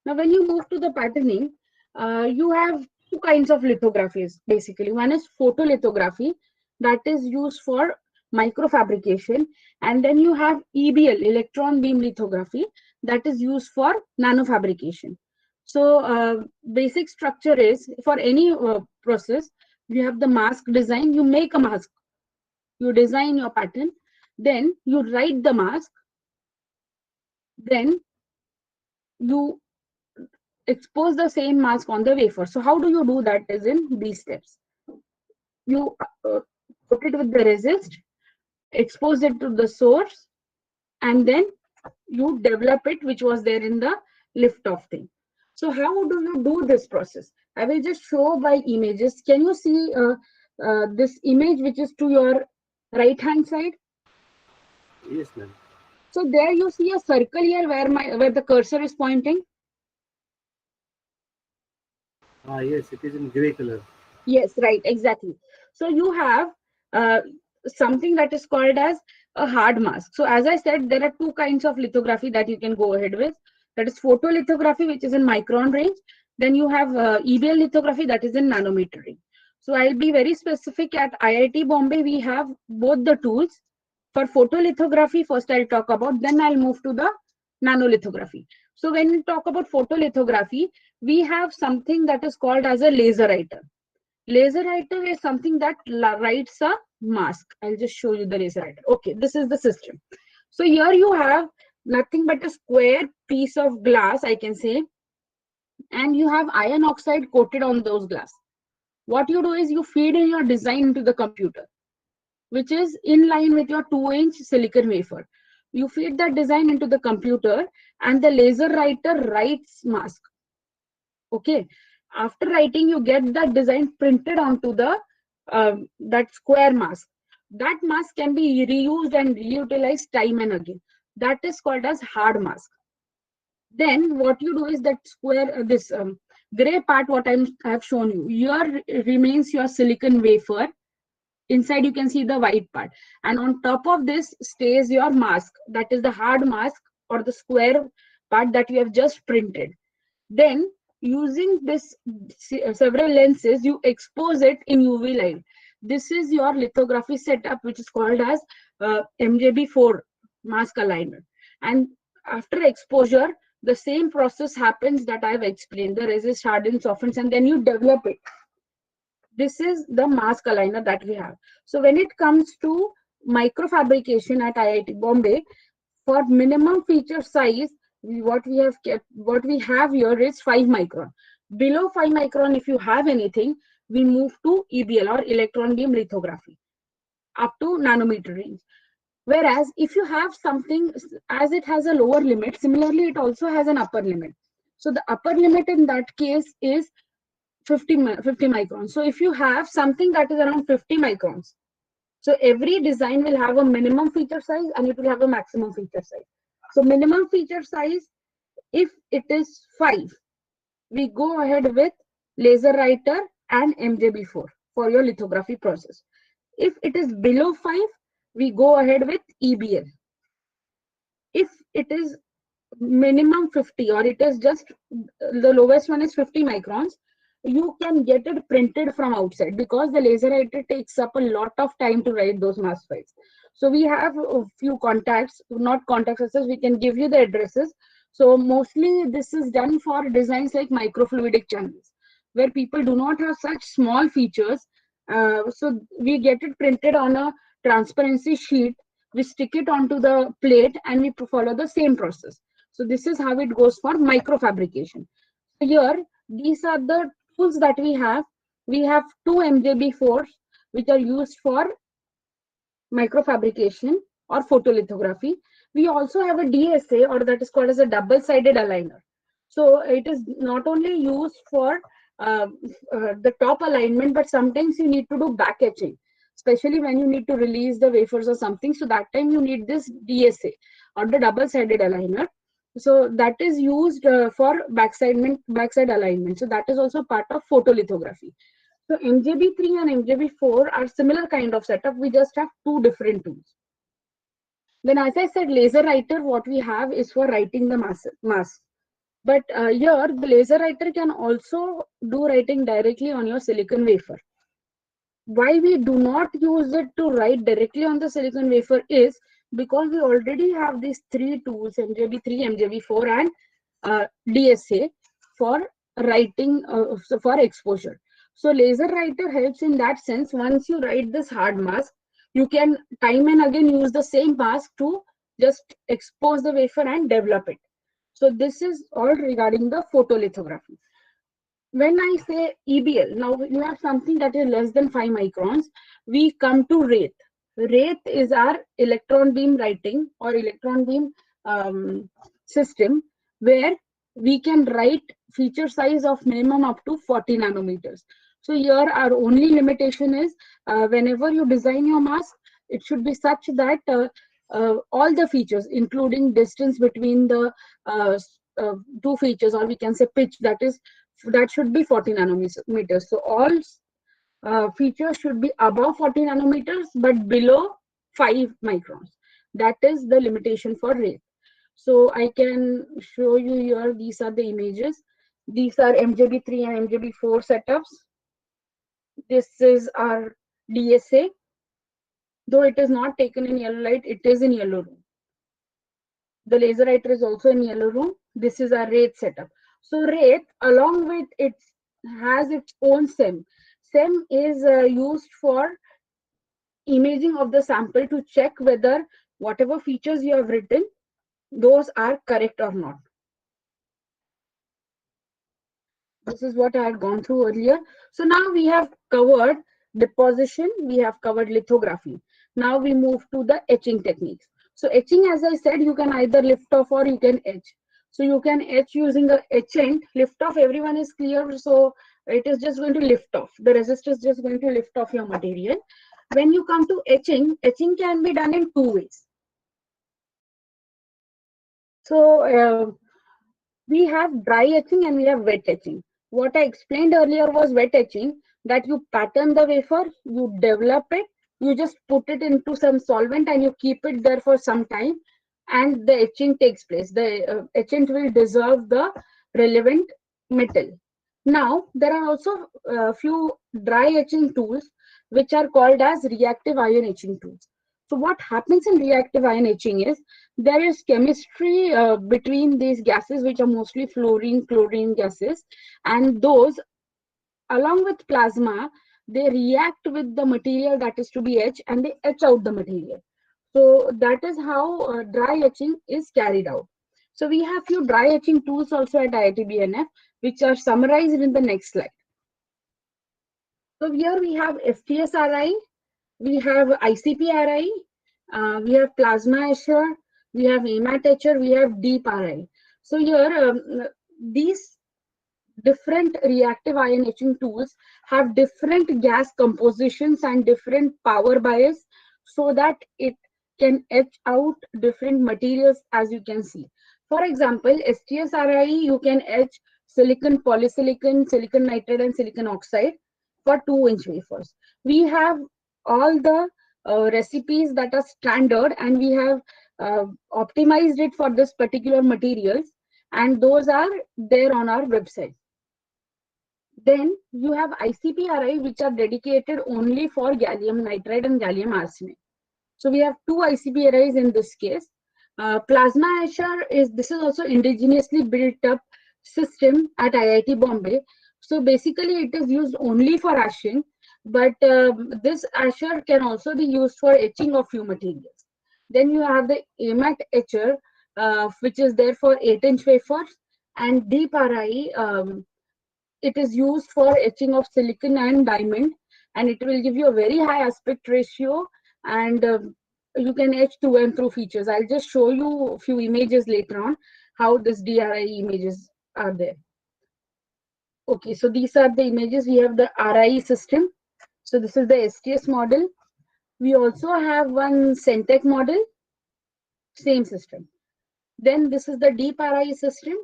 Speaker 2: Now, when you move to the patterning, you have two kinds of lithographies, basically. One is photolithography, that is used for microfabrication. And then you have EBL, electron beam lithography, that is used for nanofabrication. So basic structure is, for any process, you have the mask design, you make a mask, you design your pattern, then you write the mask, then you expose the same mask on the wafer. So how do you do that is in these steps. You put it with the resist, expose it to the source, and then you develop it, which was there in the lift off thing. So how do you do this process? I will just show by images. Can you see this image which is to your right hand side?
Speaker 1: Yes, ma'am.
Speaker 2: So there you see a circle here where the cursor is pointing.
Speaker 1: Ah, yes, it is in gray color.
Speaker 2: Yes, right, exactly. So you have uh, something that is called as a hard mask. So as I said, there are two kinds of lithography that you can go ahead with. That is photolithography, which is in micron range. Then you have EBL lithography, that is in nanometer range. So I'll be very specific. At IIT Bombay, we have both the tools. For photolithography, first I'll talk about, then I'll move to the nanolithography. So when we talk about photolithography, we have something that is called as a laser writer. Laser writer is something that writes a mask. I'll just show you the laser writer. Okay, this is the system. So here you have nothing but a square piece of glass, I can say, and you have iron oxide coated on those glass. What you do is you feed in your design into the computer, which is in line with your 2-inch silicon wafer. You feed that design into the computer and the laser writer writes mask. Okay, after writing, you get that design printed onto the that square mask. That mask can be reused and reutilized time and again. That is called as hard mask. Then what you do is that square, this gray part, what I have shown you, here remains your silicon wafer. Inside you can see the white part, and on top of this stays your mask, that is the hard mask or the square part that you have just printed. Then using this several lenses, you expose it in UV light. This is your lithography setup, which is called as MJB4 mask alignment. And after exposure, the same process happens that I've explained. The resist hardens, softens, and then you develop it. This is the mask aligner that we have. So when it comes to microfabrication at IIT Bombay, for minimum feature size, what we have here is 5 micron. Below 5 micron, if you have anything, we move to EBL or electron beam lithography up to nanometer range. Whereas if you have something, as it has a lower limit, similarly it also has an upper limit. So the upper limit in that case is 50 microns. So if you have something that is around 50 microns, so every design will have a minimum feature size and it will have a maximum feature size. So minimum feature size, if it is 5, we go ahead with laser writer and MJB4 for your lithography process. If it is below 5, we go ahead with EBL. If it is minimum 50 or it is just the lowest one is 50 microns, you can get it printed from outside, because the laser writer takes up a lot of time to write those mask files. So we have a few contacts, not contacts as such, we can give you the addresses. So mostly this is done for designs like microfluidic channels, where people do not have such small features. So we get it printed on a transparency sheet, we stick it onto the plate, and we follow the same process. So this is how it goes for microfabrication. So here, these are the tools that we have. We have two MJB4s, which are used for microfabrication or photolithography. We also have a DSA, or that is called as a double-sided aligner. So it is not only used for the top alignment, but sometimes you need to do back etching, especially when you need to release the wafers or something. So that time you need this DSA, or the double-sided aligner. So that is used for backside alignment. So that is also part of photolithography. So MJB3 and MJB4 are similar kind of setup. We just have two different tools. Then, as I said, laser writer, what we have is for writing the mask. But here, the laser writer can also do writing directly on your silicon wafer. Why we do not use it to write directly on the silicon wafer is because we already have these three tools, MJB3, MJB4, and DSA for writing, for exposure. So laser writer helps in that sense. Once you write this hard mask, you can time and again use the same mask to just expose the wafer and develop it. So this is all regarding the photolithography. When I say EBL, now you have something that is less than 5 microns, we come to Wraith. Wraith is our electron beam writing or electron beam system, where we can write feature size of minimum up to 40 nanometers. So here our only limitation is whenever you design your mask, it should be such that all the features, including distance between the two features, or we can say pitch, that should be 40 nanometers. So all features should be above 40 nanometers, but below 5 microns. That is the limitation for Wraith. So I can show you here, these are the images. These are MJB3 and MJB4 setups. This is our DSA. Though it is not taken in yellow light, it is in yellow room. The laser writer is also in yellow room. This is our Wraith setup. So Wraith, along with it, has its own SEM. SEM is used for imaging of the sample to check whether whatever features you have written, those are correct or not. This is what I had gone through earlier. So now we have covered deposition, we have covered lithography. Now we move to the etching techniques. So etching, as I said, you can either lift off or you can etch. So you can etch using a etchant. Lift off, everyone is clear. So it is just going to lift off. The resistor is just going to lift off your material. When you come to etching, etching can be done in two ways. So we have dry etching and we have wet etching. What I explained earlier was wet etching, that you pattern the wafer, you develop it, you just put it into some solvent and you keep it there for some time, and the etching takes place. The etchant will dissolve the relevant metal. Now, there are also a few dry etching tools which are called as reactive ion etching tools. So what happens in reactive ion etching is there is chemistry between these gases, which are mostly fluorine, chlorine gases, and those, along with plasma, they react with the material that is to be etched and they etch out the material. So that is how dry etching is carried out. So we have few dry etching tools also at IITB, which are summarized in the next slide. So here we have FTSRI, we have ICP-RI, we have plasma etcher, we have AMAT etcher, we have deep RI. So here these different reactive ion etching tools have different gas compositions and different power bias, so that it can etch out different materials, as you can see. For example, STSRI, you can etch silicon, polysilicon, silicon nitride, and silicon oxide for 2-inch wafers. We have all the recipes that are standard, and we have optimized it for this particular materials, and those are there on our website. Then you have ICP-RI, which are dedicated only for gallium nitride and gallium arsenide. So we have two ICP-RIs in this case. Plasma etcher this is also indigenously built up system at IIT Bombay. So basically it is used only for ashing, but this asher can also be used for etching of few materials. Then you have the AMAT etcher, which is there for 8-inch wafers, and deep RI. It is used for etching of silicon and diamond, and it will give you a very high aspect ratio, and you can etch through and through features. I'll just show you a few images later on how this DRI images are there. Okay, so these are the images. We have the RI system. So this is the STS model. We also have one Centec model, same system. Then this is the deep RI system.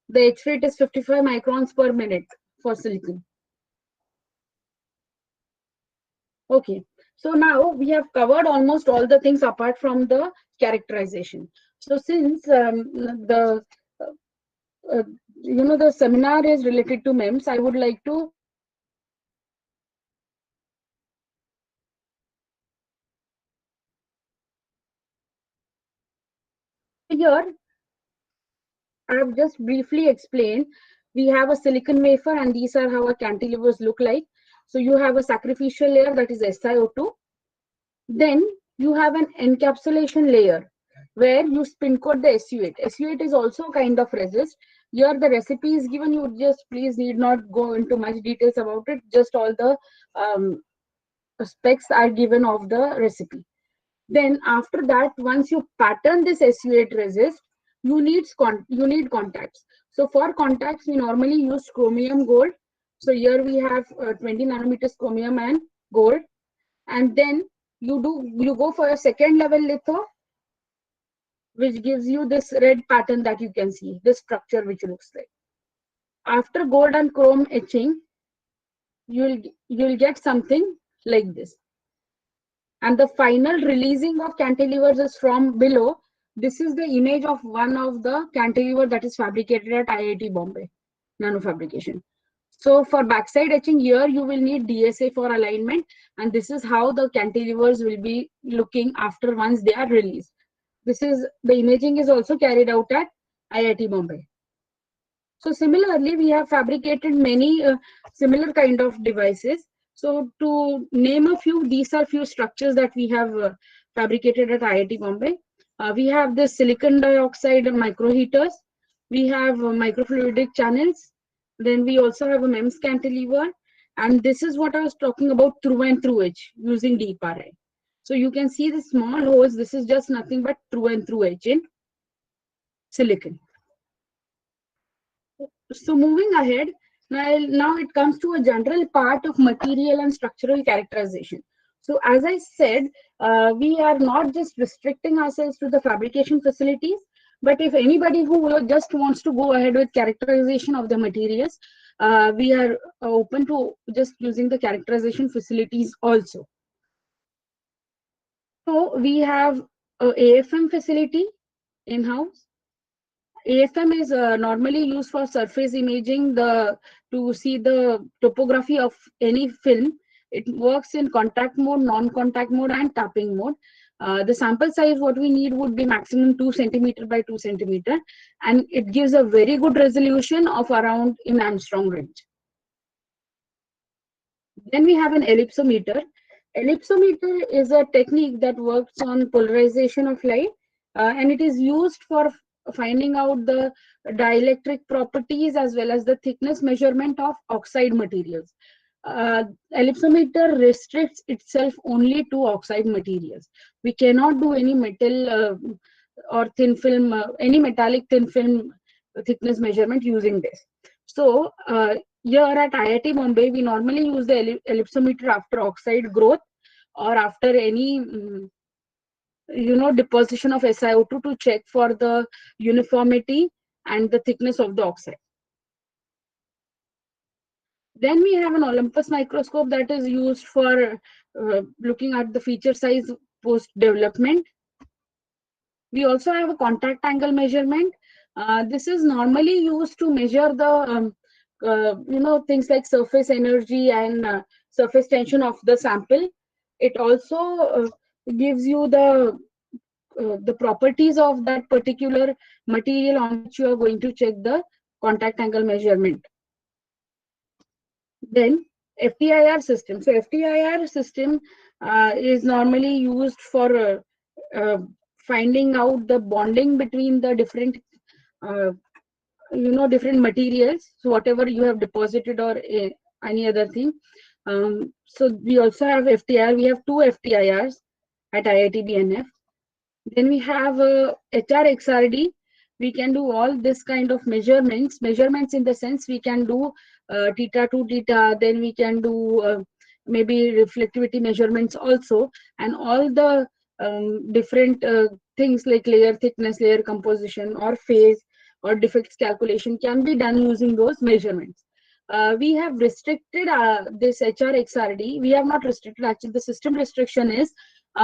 Speaker 2: The etch rate is 55 microns per minute for silicon. Okay, so now we have covered almost all the things apart from the characterization. So since the uh, the seminar is related to MEMS, I would like to here I have just briefly explained. We have a silicon wafer, and these are how our cantilevers look like. So you have a sacrificial layer, that is SiO2. Then you have an encapsulation layer where you spin coat the SU8. SU8 is also a kind of resist. Here the recipe is given. You just please need not go into much details about it. Just all the specs are given of the recipe. Then after that, once you pattern this SU8 resist, you need contacts. So for contacts, we normally use chromium gold. So here we have 20 nanometers chromium and gold. And then you go for a second level litho, which gives you this red pattern that you can see, this structure which looks like. After gold and chrome etching, you'll get something like this. And the final releasing of cantilevers is from below. This is the image of one of the cantilever that is fabricated at IIT Bombay, Nanofabrication. So for backside etching, here you will need DSA for alignment, and this is how the cantilevers will be looking after once they are released. This is the imaging is also carried out at IIT Bombay. So similarly, we have fabricated many similar kind of devices. So to name a few, these are few structures that we have fabricated at IIT Bombay. We have the silicon dioxide microheaters. We have microfluidic channels. Then we also have a MEMS cantilever. And this is what I was talking about, through and through edge using deep RI. So you can see the small holes. This is just nothing but through and through edge in silicon. So moving ahead, now it comes to a general part of material and structural characterization. So as I said, we are not just restricting ourselves to the fabrication facilities, but if anybody who just wants to go ahead with characterization of the materials, we are open to just using the characterization facilities also. So we have a AFM facility in-house. AFM is normally used for surface imaging to see the topography of any film. It works in contact mode, non-contact mode, and tapping mode. The sample size what we need would be maximum 2 centimeter by 2 centimeter, and it gives a very good resolution of around in angstrom range. Then we have an ellipsometer. Ellipsometer is a technique that works on polarization of light, and it is used for finding out the dielectric properties as well as the thickness measurement of oxide materials. Ellipsometer restricts itself only to oxide materials. We cannot do any metal or thin film, any metallic thin film thickness measurement using this. So here at IIT Bombay, we normally use the ellipsometer after oxide growth or after any deposition of SiO2 to check for the uniformity and the thickness of the oxide. Then we have an Olympus microscope that is used for looking at the feature size post development. We also have a contact angle measurement. This is normally used to measure the things like surface energy and surface tension of the sample. It also gives you the properties of that particular material on which you are going to check the contact angle measurement. Then FTIR system. So FTIR system is normally used for uh, finding out the bonding between the different uh, different materials, so whatever you have deposited or any other thing. So we also have FTIR. We have two FTIRs at IITB. Then we have HRXRD. We can do all this kind of measurements in the sense we can do theta to theta, then we can do maybe reflectivity measurements also, and all the different things like layer thickness, layer composition, or phase or defects calculation can be done using those measurements. We have restricted this HRXRD. We have not restricted, actually the system restriction is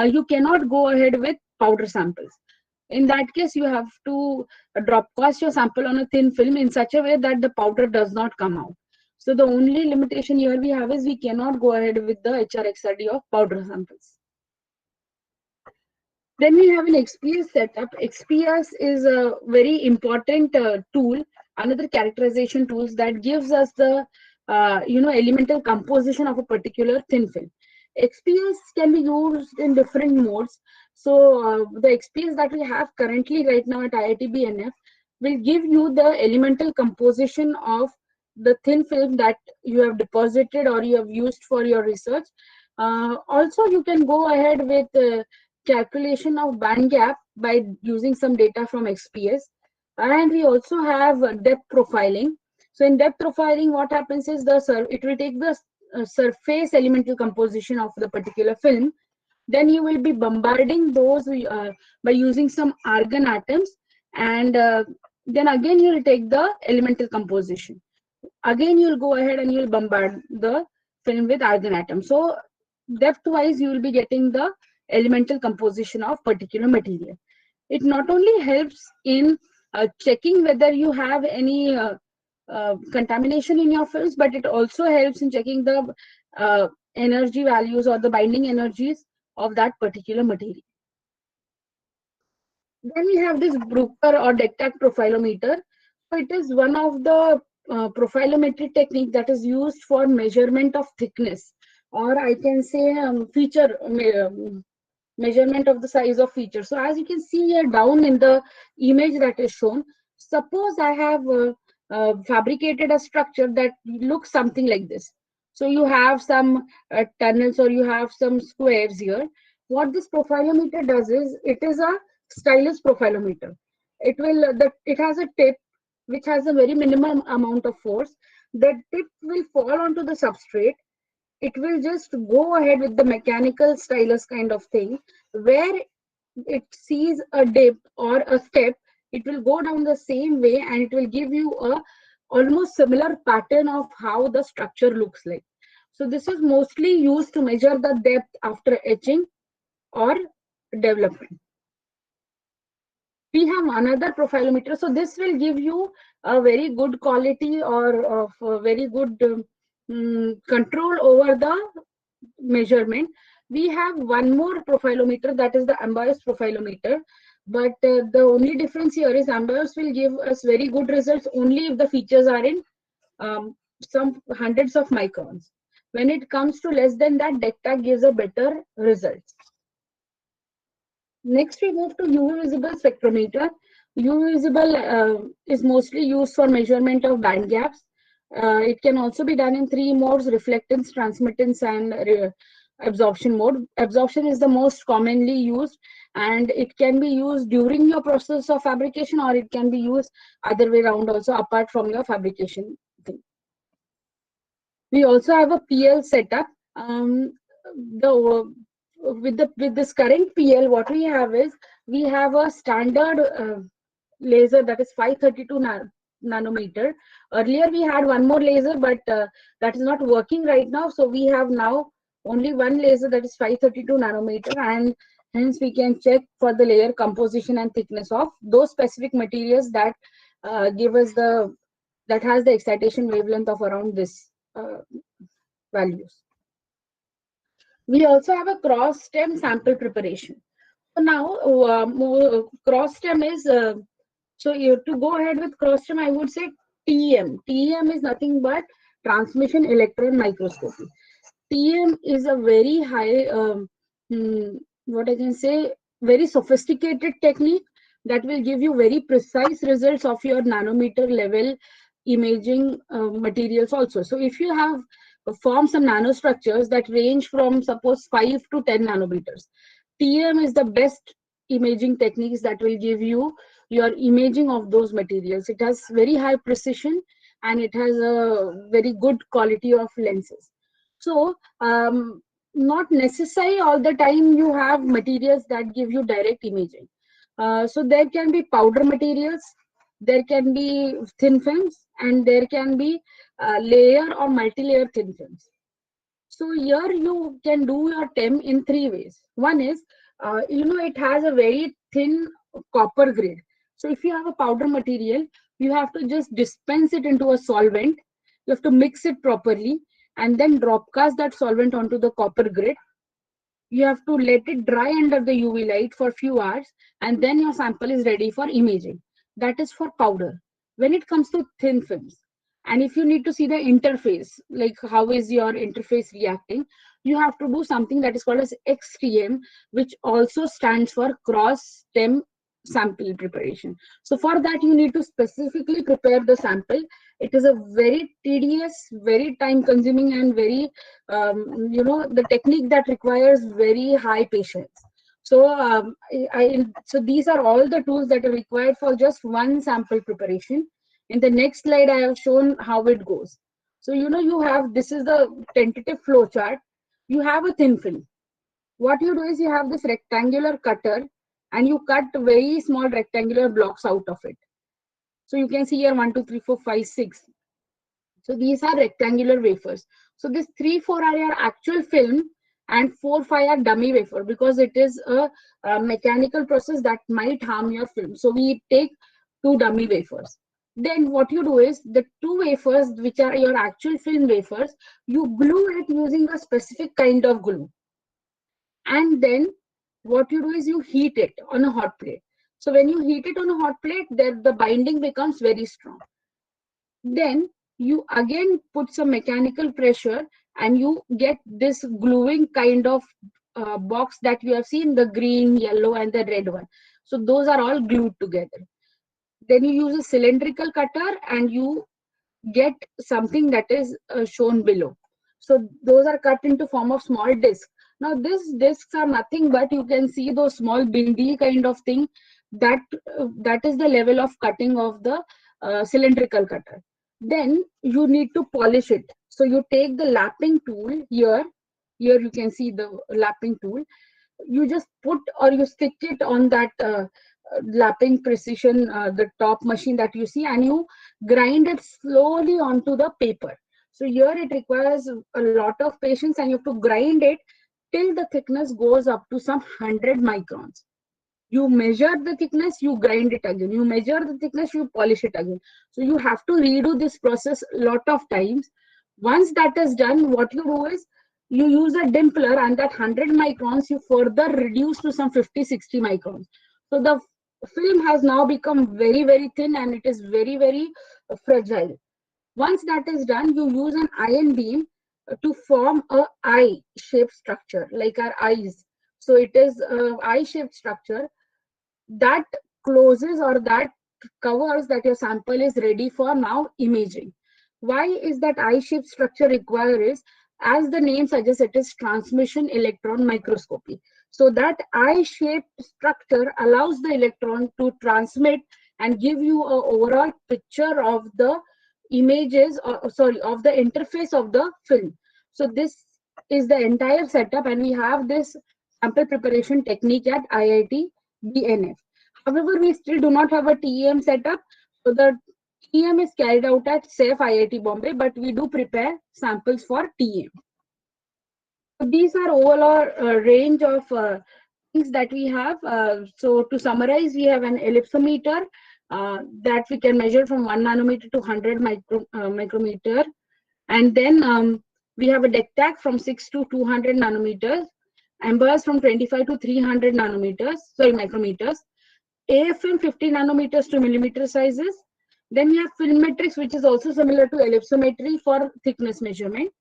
Speaker 2: you cannot go ahead with powder samples. In that case, you have to drop cast your sample on a thin film in such a way that the powder does not come out. So the only limitation here we have is we cannot go ahead with the HRXRD of powder samples. Then we have an XPS setup. XPS is a very important tool, another characterization tools that gives us the elemental composition of a particular thin film. XPS can be used in different modes. So the XPS that we have currently right now at IITB will give you the elemental composition of the thin film that you have deposited or you have used for your research. Also, you can go ahead with calculation of band gap by using some data from XPS. And we also have depth profiling. So in depth profiling, what happens is it will take the surface elemental composition of the particular film. Then you will be bombarding those by using some argon atoms, and then again you will take the elemental composition. Again you will go ahead and you will bombard the film with argon atoms. So depth wise you will be getting the elemental composition of particular material. It not only helps in checking whether you have any contamination in your films, but it also helps in checking the energy values or the binding energies of that particular material. Then we have this Bruker or Dektak profilometer. So it is one of the profilometric technique that is used for measurement of thickness, or I can say measurement of the size of feature. So as you can see here down in the image that is shown, suppose I have fabricated a structure that looks something like this. So you have some tunnels or you have some squares here. What this profilometer does is, it is a stylus profilometer. It has a tip which has a very minimum amount of force. The tip will fall onto the substrate. It will just go ahead with the mechanical stylus kind of thing. Where it sees a dip or a step, it will go down the same way and it will give you a almost similar pattern of how the structure looks like. So this is mostly used to measure the depth after etching or development. We have another profilometer. So this will give you a very good quality or of a very good control over the measurement. We have one more profilometer, that is the Ambios profilometer. But the only difference here is Ambios will give us very good results only if the features are in some hundreds of microns. When it comes to less than that, Dektak gives a better results. Next, we move to UV visible spectrometer. UV visible is mostly used for measurement of band gaps. It can also be done in three modes: reflectance, transmittance, and absorption mode. Absorption is the most commonly used, and it can be used during your process of fabrication, or it can be used other way around also, apart from your fabrication thing. We also have a PL setup. With this current PL, what we have is, we have a standard laser that is 532 nanometer. Earlier we had one more laser, but that is not working right now. So we have now only one laser that is 532 nanometer, and hence we can check for the layer composition and thickness of those specific materials that give us that has the excitation wavelength of around this values. We also have a cross stem sample preparation. So now cross stem is to go ahead with cross stem, I would say TEM. TEM is nothing but transmission electron microscopy. TEM is a very high, what I can say, very sophisticated technique that will give you very precise results of your nanometer level imaging materials also. So if you have formed some nanostructures that range from suppose 5 to 10 nanometers, TEM is the best imaging techniques that will give you your imaging of those materials. It has very high precision and it has a very good quality of lenses. So not necessary all the time you have materials that give you direct imaging. So there can be powder materials, there can be thin films, and there can be layer or multi-layer thin films. So here you can do your TEM in 3 ways. One is, it has a very thin copper grade. So if you have a powder material, you have to just dispense it into a solvent. You have to mix it properly and then drop cast that solvent onto the copper grid. You have to let it dry under the UV light for a few hours, and then your sample is ready for imaging. That is for powder. When it comes to thin films, and if you need to see the interface, like how is your interface reacting, you have to do something that is called as XTM, which also stands for cross stem sample preparation. So for that, you need to specifically prepare the sample. It is a very tedious, very time consuming, and very the technique that requires very high patience. So so these are all the tools that are required for just one sample preparation. In the next slide, I have shown how it goes. So you have, this is the tentative flow chart. You have a thin film. What you do is you have this rectangular cutter and you cut very small rectangular blocks out of it. So you can see here 1, 2, 3, 4, 5, 6. So these are rectangular wafers. So this 3, 4 are your actual film and 4, 5 are dummy wafer, because it is a mechanical process that might harm your film. So we take 2 dummy wafers. Then what you do is the 2 wafers, which are your actual film wafers, you glue it using a specific kind of glue. And then what you do is you heat it on a hot plate. So when you heat it on a hot plate, then the binding becomes very strong. Then you again put some mechanical pressure and you get this gluing kind of box that you have seen, the green, yellow, and the red one. So those are all glued together. Then you use a cylindrical cutter and you get something that is shown below. So those are cut into form of small discs. Now these discs are nothing but, you can see those small bindi kind of thing, that is the level of cutting of the cylindrical cutter. Then you need to polish it. So you take the lapping tool here you can see the lapping tool. You just put or you stick it on that lapping precision, the top machine that you see, and you grind it slowly onto the paper. So here it requires a lot of patience, and you have to grind it till the thickness goes up to some 100 microns. You measure the thickness, you grind it again. You measure the thickness, you polish it again. So you have to redo this process a lot of times. Once that is done, what you do is you use a dimpler, and that 100 microns you further reduce to some 50, 60 microns. So the film has now become very, very thin, and it is very, very fragile. Once that is done, you use an ion beam to form a eye-shaped structure, like our eyes. So it is an eye-shaped structure that closes or that covers that your sample is ready for now imaging. Why is that eye-shaped structure required is, as the name suggests, it is transmission electron microscopy. So that eye-shaped structure allows the electron to transmit and give you an overall picture of the images, of the interface of the film. So this is the entire setup, and we have this sample preparation technique at IIT BNF. However, we still do not have a TEM setup. So the TEM is carried out at SAFE IIT Bombay, but we do prepare samples for TEM. So these are overall range of things that we have. So to summarize, we have an ellipsometer that we can measure from 1 nanometer to 100 micrometer. And then we have a DECTAC from 6 to 200 nanometers, Ambers from 25 to 300 micrometers, AFM 50 nanometers to millimeter sizes, Then we have film matrix, which is also similar to ellipsometry for thickness measurement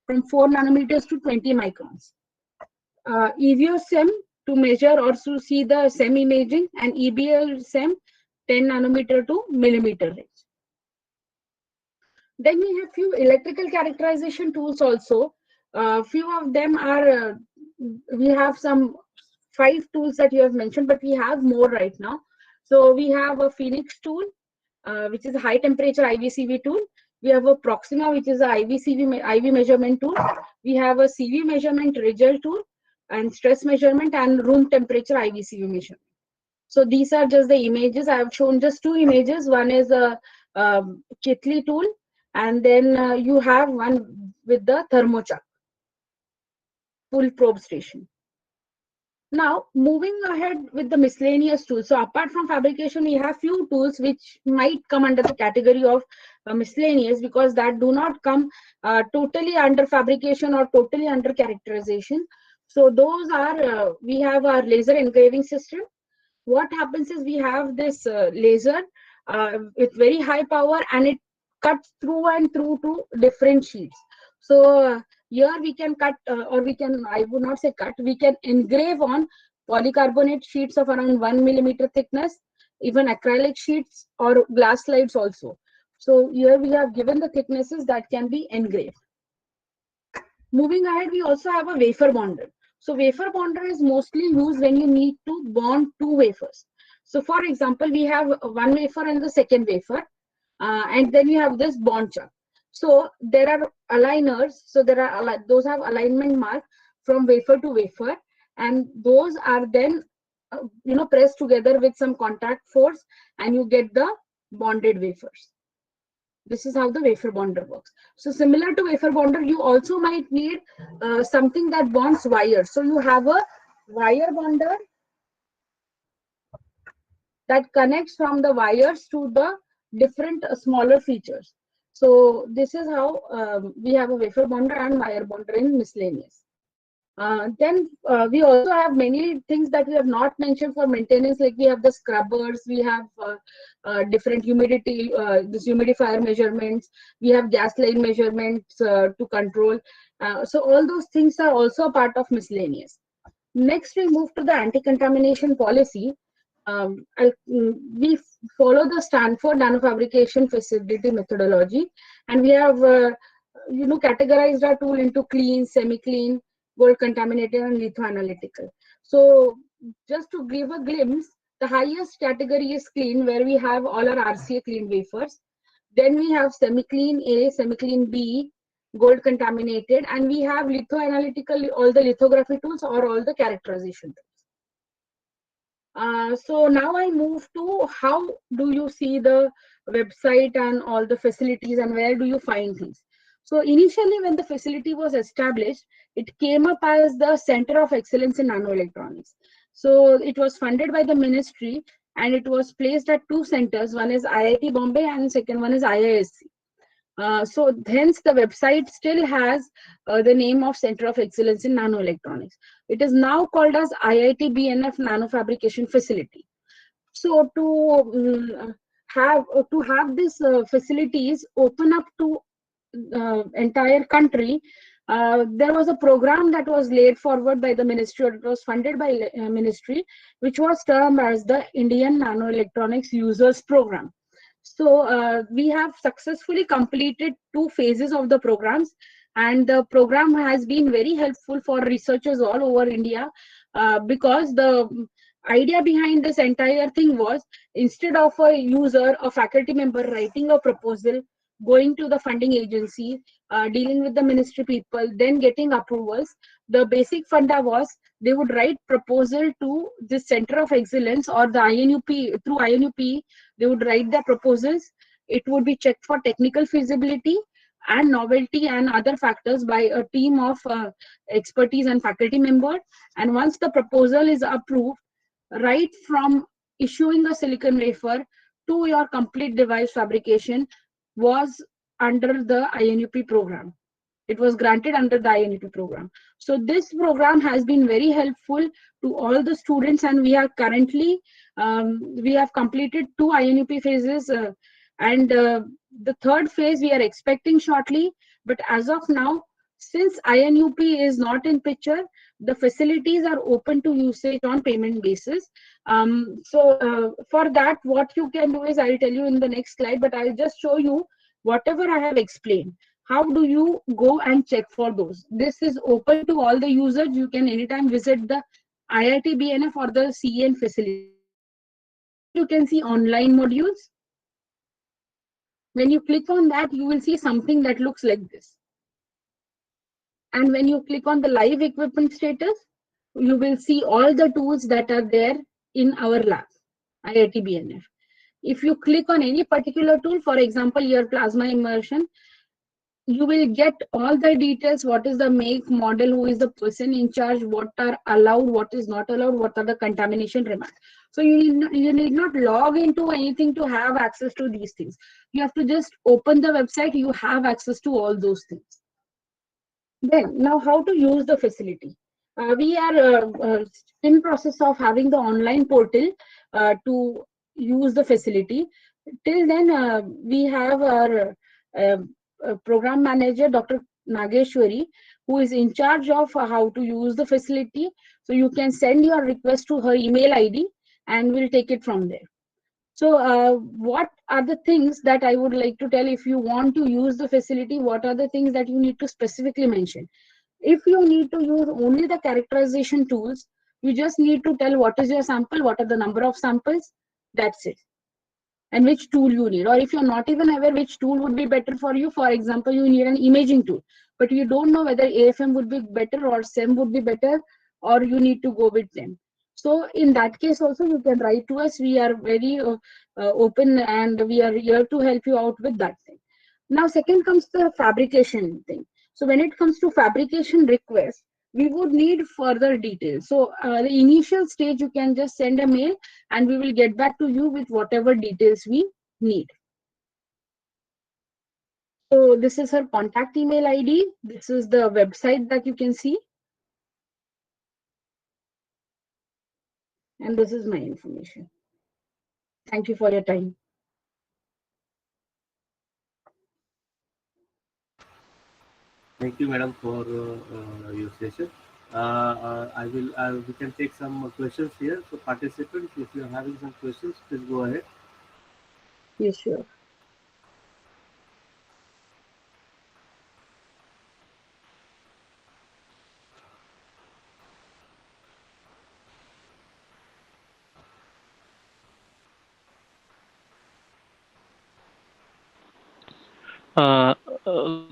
Speaker 2: from 4 nanometers to 20 microns. EVO-SEM to measure or to see the SEM imaging, and EBL-SEM 10 nanometer to millimeter range. Then we have few electrical characterization tools also. Few of them are, we have some 5 tools that you have mentioned, but we have more right now. So we have a Phoenix tool, which is a high temperature IVCV tool. We have a Proxima, which is a IV measurement tool. We have a CV measurement result tool, and stress measurement and room temperature IVCV measurement. So these are just the images. I have shown just 2 images. One is a Kitli tool, and then you have one with the thermochuck, full probe station. Now, moving ahead with the miscellaneous tools. So apart from fabrication, we have few tools which might come under the category of miscellaneous, because that do not come totally under fabrication or totally under characterization. So those are, we have our laser engraving system. What happens is we have this laser with very high power, and it cuts through and through to different sheets. So here we can cut, or we can, I would not say cut, we can engrave on polycarbonate sheets of around 1 millimeter thickness, even acrylic sheets or glass slides also. So here we have given the thicknesses that can be engraved. Moving ahead, we also have a wafer bonder. So wafer bonder is mostly used when you need to bond 2 wafers. So for example, we have one wafer and the second wafer, and then you have this bond chuck. So there are aligners. So there are, those have alignment mark from wafer to wafer, and those are then pressed together with some contact force, and you get the bonded wafers. This is how the wafer bonder works. So similar to wafer bonder, you also might need something that bonds wires. So you have a wire bonder that connects from the wires to the different smaller features. So this is how we have a wafer bonder and wire bonder in miscellaneous. Then we also have many things that we have not mentioned for maintenance, like we have the scrubbers, we have different humidity, this humidifier measurements, we have gas line measurements to control. So all those things are also part of miscellaneous. Next, we move to the anti-contamination policy. We follow the Stanford Nanofabrication Facility methodology, and we have categorized our tool into clean, semi-clean, gold contaminated, and lithoanalytical. So just to give a glimpse, the highest category is clean, where we have all our RCA clean wafers. Then we have semi-clean A, semi-clean B, gold contaminated, and we have lithoanalytical, all the lithography tools or all the characterization tools. So now I move to how do you see the website and all the facilities, and where do you find things. So initially, when the facility was established, it came up as the Center of Excellence in Nanoelectronics. So it was funded by the ministry, and it was placed at 2 centers. One is IIT Bombay and second one is IISc. So hence the website still has the name of Center of Excellence in Nanoelectronics. It is now called as IITB Nanofabrication Facility. So to have these facilities open up to entire country, there was a program that was laid forward by the ministry, or it was funded by ministry, which was termed as the Indian Nanoelectronics Users Program. So we have successfully completed 2 phases of the programs, and the program has been very helpful for researchers all over India, because the idea behind this entire thing was, instead of a user, a faculty member writing a proposal, going to the funding agency, dealing with the ministry people, then getting approvals, the basic funda was they would write proposal to the Center of Excellence or the INUP. Through INUP, they would write their proposals. It would be checked for technical feasibility and novelty and other factors by a team of expertise and faculty members. And once the proposal is approved, right from issuing a silicon wafer to your complete device fabrication was under the INUP program. It was granted under the INUP program. So this program has been very helpful to all the students, and we are currently, we have completed 2 INUP phases, And the third phase we are expecting shortly. But as of now, since INUP is not in picture, the facilities are open to usage on payment basis. For that, what you can do is, I'll tell you in the next slide, but I'll just show you whatever I have explained. How do you go and check for those? This is open to all the users. You can anytime visit the IITBNF or the CN facility. Here you can see online modules. When you click on that, you will see something that looks like this. And when you click on the live equipment status, you will see all the tools that are there in our lab, IITBNF. If you click on any particular tool, for example, your plasma immersion, you will get all the details. What is the make, model, who is the person in charge, what are allowed, what is not allowed, what are the contamination remarks. So you need not log into anything to have access to these things. You have to just open the website. You have access to all those things. Then now, how to use the facility? We are in process of having the online portal to use the facility. Till then, we have our program manager, Dr. Nageshwari, who is in charge of how to use the facility. So you can send your request to her email ID and we'll take it from there. So what are the things that I would like to tell? If you want to use the facility, what are the things that you need to specifically mention? If you need to use only the characterization tools, you just need to tell what is your sample, what are the number of samples, that's it, and which tool you need. Or if you're not even aware which tool would be better for you, for example, you need an imaging tool, but you don't know whether AFM would be better or SEM would be better, or you need to go with them. So in that case also, you can write to us. We are very open and we are here to help you out with that thing. Now, second comes the fabrication thing. So when it comes to fabrication request, we would need further details. So the initial stage, you can just send a mail and we will get back to you with whatever details we need. So this is her contact email ID. This is the website that you can see. And this is my information. Thank you for your time.
Speaker 1: Thank you, madam, for your session. We can take some questions here. So participants, if you are having some questions, please go ahead.
Speaker 2: Yes, sure.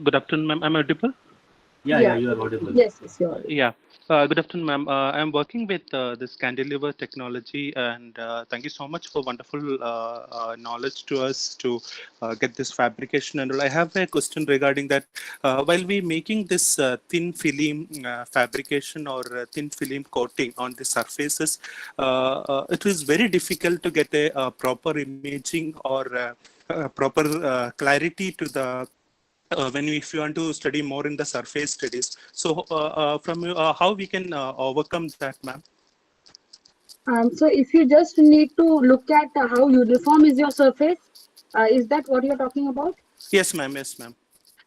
Speaker 6: Good afternoon, ma'am. Am I audible?
Speaker 1: Yeah, you are audible.
Speaker 2: Yes, you are.
Speaker 6: Yeah. Good afternoon, ma'am. I'm working with this cantilever technology, and thank you so much for wonderful knowledge to us to get this fabrication. And all. I have a question regarding that. While we making this thin film fabrication or thin film coating on the surfaces, it is very difficult to get a proper imaging or proper clarity to the if you want to study more in the surface studies. So from you, how we can overcome that, ma'am?
Speaker 2: So if you just need to look at how uniform is your surface, is that what you're talking about?
Speaker 6: Yes, ma'am. Yes, ma'am.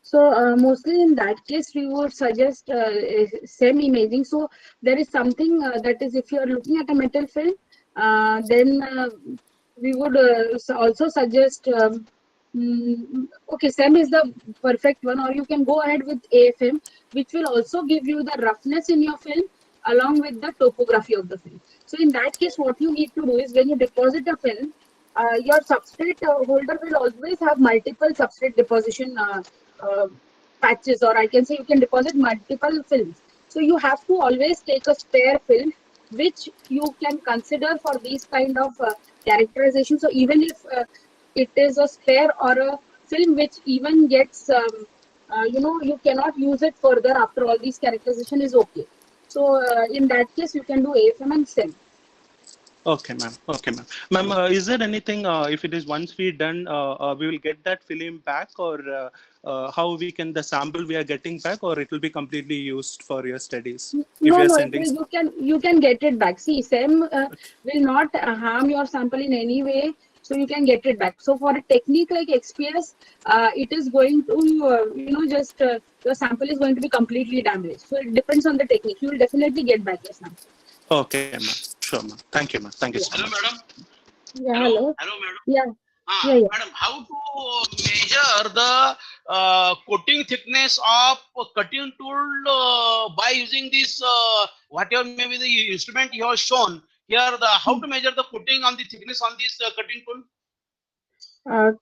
Speaker 2: So mostly in that case, we would suggest SEM imaging. So there is something that is, if you are looking at a metal film, then we would also suggest, okay, SEM is the perfect one, or you can go ahead with AFM, which will also give you the roughness in your film along with the topography of the film. So in that case, what you need to do is when you deposit a film, your substrate holder will always have multiple substrate deposition uh, patches, or I can say you can deposit multiple films. So you have to always take a spare film which you can consider for these kind of characterization. So even if it is a spare or a film which even gets you cannot use it further after all these characterization is okay. So in that case you can do AFM and SEM.
Speaker 6: Okay, ma'am. Okay, ma'am. Ma'am, is there anything, if it is once we done, we will get that film back, or how we can, the sample we are getting back, or it will be completely used for your studies? If
Speaker 2: No,
Speaker 6: you are
Speaker 2: no,
Speaker 6: sending.
Speaker 2: you can get it back. See, SEM will not harm your sample in any way. so you can get it back. So for a technique like XPS, it is going to, just your sample is going to be completely damaged. So it depends on the technique. You will definitely get back your sample.
Speaker 6: Okay, ma'am. Sure, ma'am. Thank you, ma'am. Thank you
Speaker 2: Yeah.
Speaker 6: so
Speaker 7: Hello,
Speaker 6: much.
Speaker 7: madam.
Speaker 2: Yeah.
Speaker 7: Hello,
Speaker 2: Hello.
Speaker 7: madam.
Speaker 2: Yeah. Yeah. Yeah.
Speaker 7: Madam, how to measure the coating thickness of a cutting tool by using this whatever maybe the instrument you have shown here? How to measure the coating on the thickness on this cutting tool?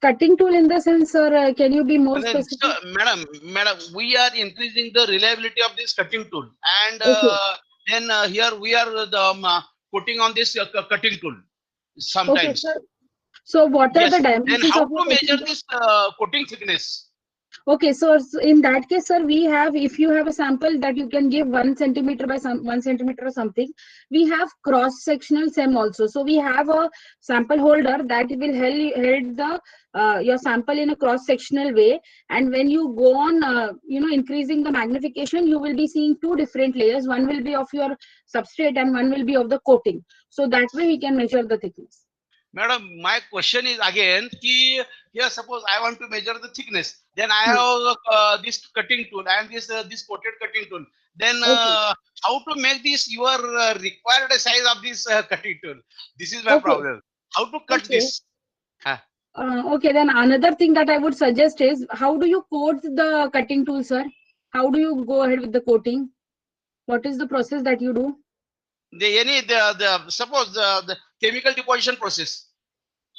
Speaker 2: Cutting tool in the sense, or can you be more
Speaker 7: And then,
Speaker 2: specific?
Speaker 7: madam, we are increasing the reliability of this cutting tool, and
Speaker 2: Okay.
Speaker 7: then here we are putting on this cutting tool
Speaker 2: Okay,
Speaker 7: sometimes.
Speaker 2: sir. So what are the
Speaker 7: Yes. Then
Speaker 2: dimensions
Speaker 7: how
Speaker 2: of your
Speaker 7: to measure
Speaker 2: cutting tool?
Speaker 7: this coating thickness?
Speaker 2: Okay, so in that case, sir, we have, if you have a sample that you can give 1 centimeter by 1 centimeter or something, we have cross-sectional SEM also. So we have a sample holder that will hold the your sample in a cross-sectional way. And when you go on, increasing the magnification, you will be seeing two different layers. One will be of your substrate and one will be of the coating. So that way we can measure the thickness.
Speaker 7: Madam, my question is again, here suppose I want to measure the thickness, then I have this cutting tool and this coated cutting tool. Then
Speaker 2: Okay.
Speaker 7: how to make this your required size of this cutting tool? This is my
Speaker 2: Okay.
Speaker 7: problem. How to cut
Speaker 2: Okay.
Speaker 7: this?
Speaker 2: Okay, then another thing that I would suggest is, how do you coat the cutting tool, sir? How do you go ahead with the coating? What is the process that you do?
Speaker 7: Suppose the chemical deposition process.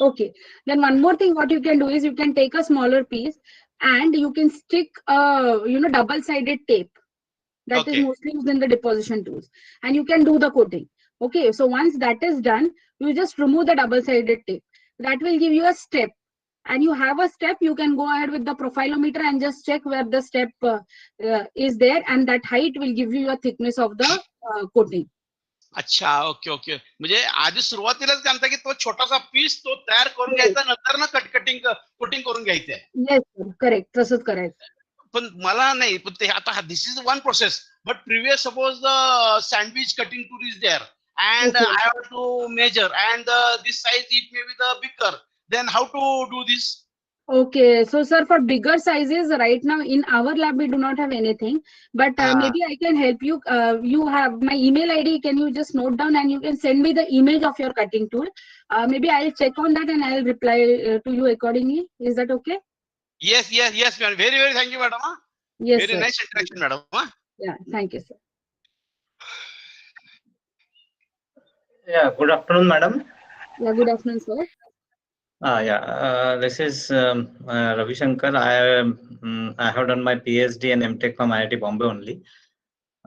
Speaker 2: Okay, then one more thing what you can do is you can take a smaller piece and you can stick double-sided tape that is
Speaker 7: Okay.
Speaker 2: mostly used in the deposition tools, and you can do the coating. Okay, so once that is done, you just remove the double-sided tape. That will give you a step, and you have a step. You can go ahead with the profilometer and just check where the step is there, and that height will give you a thickness of the coating.
Speaker 7: अच्छा, okay okay. म्हणजे आधी सुरुवातीलाच काय म्हणता की तो छोटासा piece तो तयार करून
Speaker 2: Yes.
Speaker 7: घ्यायचा, नंतर ना कटिंग कोटिंग करून घ्यायचंय.
Speaker 2: Yes, sir. Correct. तसंच करायचं.
Speaker 7: पण मला नाही, पण ते आता this is one process, but previous suppose the sandwich cutting tool is there and
Speaker 2: Okay.
Speaker 7: I have to measure and this size it may be the bigger, then how to do this?
Speaker 2: Okay, so sir, for bigger sizes, right now in our lab we do not have anything, but maybe I can help you. You have my email ID. Can you just note down and you can send me the image of your cutting tool? Maybe I'll check on that and I'll reply to you accordingly. Is that okay?
Speaker 7: Yes, madam. Very, very thank you, madam.
Speaker 2: Yes,
Speaker 7: Very
Speaker 2: sir.
Speaker 7: nice interaction, madam.
Speaker 2: Yeah, thank you, sir.
Speaker 8: Yeah, good afternoon, madam.
Speaker 2: Yeah, good afternoon, sir.
Speaker 8: This is Ravi Shankar. I have done my PhD and MTech from IIT Bombay only.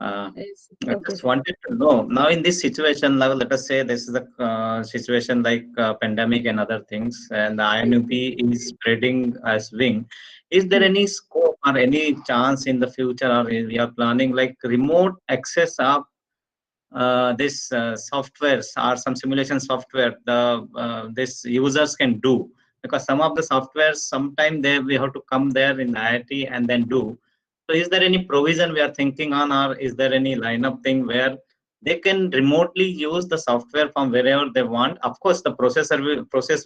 Speaker 2: Yes.
Speaker 8: I
Speaker 2: Okay,
Speaker 8: just
Speaker 2: sir.
Speaker 8: wanted to know, now in this situation, now let us say this is a situation like pandemic and other things, and the INUP is spreading as wing. Is there any scope or any chance in the future, or we are planning like remote access of this softwares or some simulation software this users can do? Because some of the softwares sometime we have to come there in IIT and then do. So is there any provision we are thinking on, or is there any lineup thing where they can remotely use the software from wherever they want? Of course, the process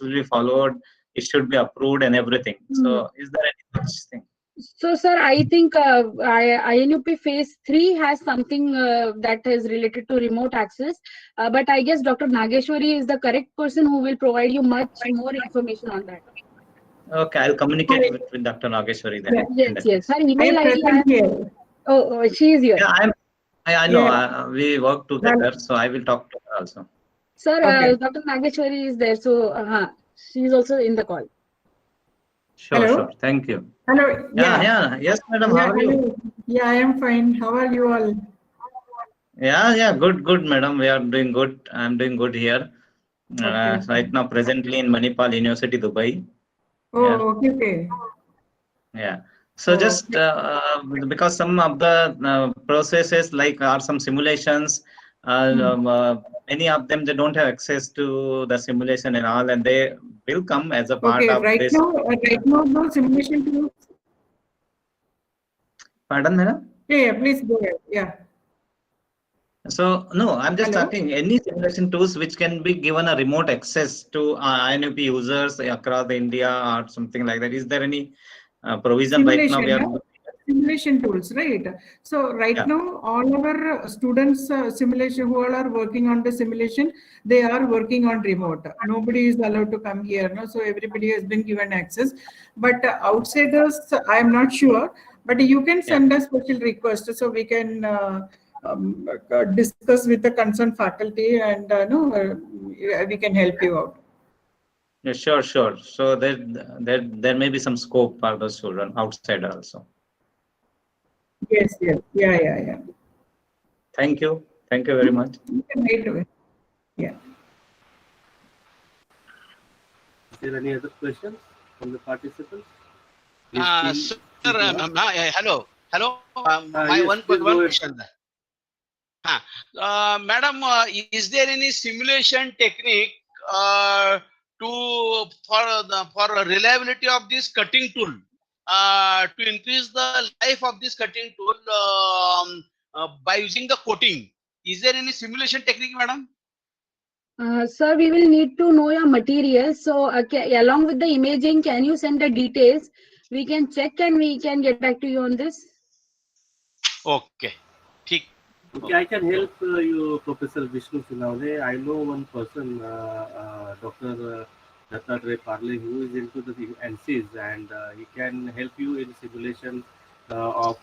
Speaker 8: will be followed. It should be approved and everything. So is there any such thing?
Speaker 2: So, sir, I think INUP Phase 3 has something that is related to remote access. But I guess Dr. Nageshwari is the correct person who will provide you much more information on that.
Speaker 8: Okay, I'll communicate with Dr. Nageshwari then.
Speaker 2: Yes. Her email
Speaker 9: I am
Speaker 2: ID.
Speaker 9: present here.
Speaker 2: Oh, she is here.
Speaker 8: Yeah, I know.
Speaker 9: Yeah.
Speaker 8: We work together, so I will talk to her also.
Speaker 2: Sir,
Speaker 9: Okay.
Speaker 2: Dr. Nageshwari is there, so she is also in the call.
Speaker 8: Sure,
Speaker 9: Hello?
Speaker 8: sure. Thank you.
Speaker 9: Hello.
Speaker 8: Yeah. Yes, madam.
Speaker 9: Yeah,
Speaker 8: How are you?
Speaker 9: hello. Yeah, I am fine. How are you all?
Speaker 8: Yeah. Good, madam. We are doing good. I'm doing good here.
Speaker 9: Okay.
Speaker 8: Right now, presently in Manipal University, Dubai.
Speaker 9: Oh, okay.
Speaker 8: Yeah. So
Speaker 9: Oh,
Speaker 8: just because some of the processes like are some simulations, many of them they don't have access to the simulation and all, and they will come as a part
Speaker 9: okay.
Speaker 8: of
Speaker 9: Right
Speaker 8: this.
Speaker 9: now, no simulation tools.
Speaker 8: Pardon, madam?
Speaker 9: Yeah, please go ahead. Yeah.
Speaker 8: So no, I'm just
Speaker 9: Hello?
Speaker 8: talking any simulation tools which can be given a remote access to INUP users across the India or something like that. Is there any provision right now we
Speaker 9: Simulation,
Speaker 8: are
Speaker 9: yeah? Simulation tools, right? So right
Speaker 8: yeah.
Speaker 9: now, all our students simulation who all are working on the simulation, they are working on remote. Nobody is allowed to come here, no? So everybody has been given access. But outsiders, I am not sure. But you can send a special request so we can discuss with the concerned faculty and no, we can help you out.
Speaker 8: Yeah, sure, sure. So there may be some scope for those children outside also.
Speaker 9: Yes, yes, yeah.
Speaker 8: Thank you very much.
Speaker 9: You can right away. Yeah.
Speaker 1: Is there any other questions from the participants?
Speaker 7: Sir, hello. My
Speaker 1: Yes,
Speaker 7: one
Speaker 1: please go ahead.
Speaker 7: question. Madam, is there any simulation technique for reliability of this cutting tool to increase the life of this cutting tool by using the coating? Is there any simulation technique, madam?
Speaker 2: Sir, we will need to know your materials. So, along with the imaging, can you send the details? We can check and we can get back to you on this.
Speaker 7: Okay.
Speaker 1: Okay, I can help you, Professor Vishnu Sinawale. I know one person, Dr. Dattatray Parle, who is into the ANSYS, and he can help you in simulation of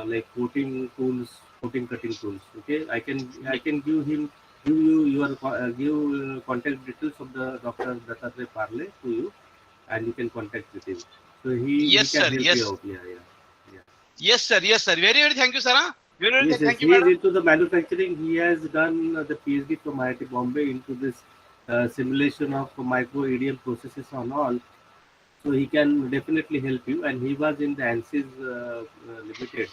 Speaker 1: like coating tools, coating cutting tools. Okay, I can give you your contact details of the Dr. Dattatray Parle to you, and you can contact with him. So he can
Speaker 7: sir,
Speaker 1: help you out. Yeah.
Speaker 7: Yes, sir. Very thank you, sir.
Speaker 1: Yes,
Speaker 7: Thank you,
Speaker 1: he is
Speaker 7: madam.
Speaker 1: into the manufacturing. He has done the PhD from IIT Bombay into this simulation of micro EDM processes and all. So he can definitely help you. And he was in the ANSYS Limited.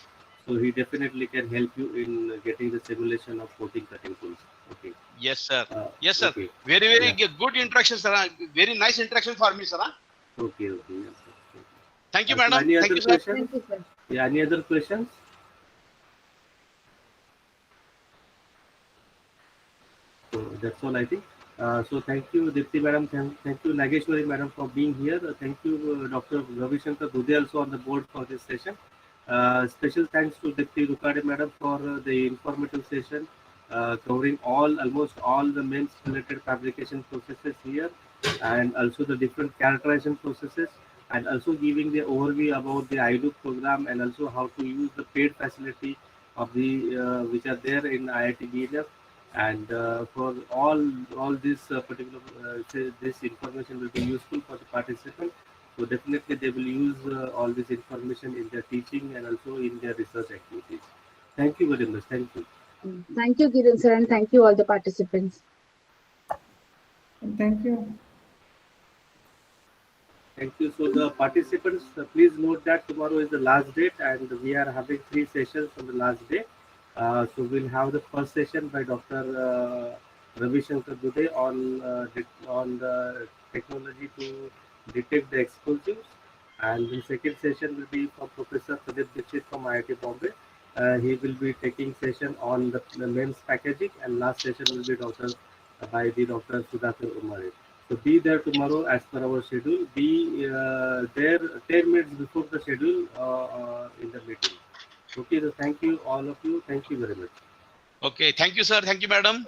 Speaker 1: So he definitely can help you in getting the simulation of coating cutting tools. Okay.
Speaker 7: Yes, sir.
Speaker 1: Okay.
Speaker 7: Very good interaction, sir. Very nice interaction for me, sir.
Speaker 1: Okay. Yes.
Speaker 7: Thank you,
Speaker 1: So
Speaker 7: madam.
Speaker 1: any
Speaker 7: Thank
Speaker 1: other
Speaker 7: you, sir.
Speaker 1: questions?
Speaker 2: Thank you, sir.
Speaker 1: Yeah. Any other questions? So that's all I think. So thank you, Deepti madam. Thank you, Nageshwari madam, for being here. Thank you, Dr. Ravi Shankar Dude, also on the board for this session. Special thanks to Deepti Rukade madam for the informative session, covering almost all the MEMS related fabrication processes here, and also the different characterization processes, and also giving the overview about the INUP program, and also how to use the paid facility of the which are there in IITB. And for all this particular this information will be useful for the participant. So definitely they will use all this information in their teaching and also in their research activities. Thank you very much. Thank you.
Speaker 2: Thank you, Kiran sir, and thank you all the participants.
Speaker 9: Thank you.
Speaker 1: Thank you. So the participants, please note that tomorrow is the last date, and we are having 3 sessions on the last day. So we'll have the first session by Dr. Ravi Shankar Dude on the technology to detect the explosives, and the second session will be from Professor Pradeep Dixit from IIT Bombay. He will be taking session on the MEMS packaging, and last session will be by the Dr. Sudhakar Umare. So be there tomorrow as per our schedule. Be there 10 minutes before the schedule in the meeting. Okay, so thank you all of you. Thank you very much.
Speaker 7: Okay. Thank you, sir. Thank you, madam.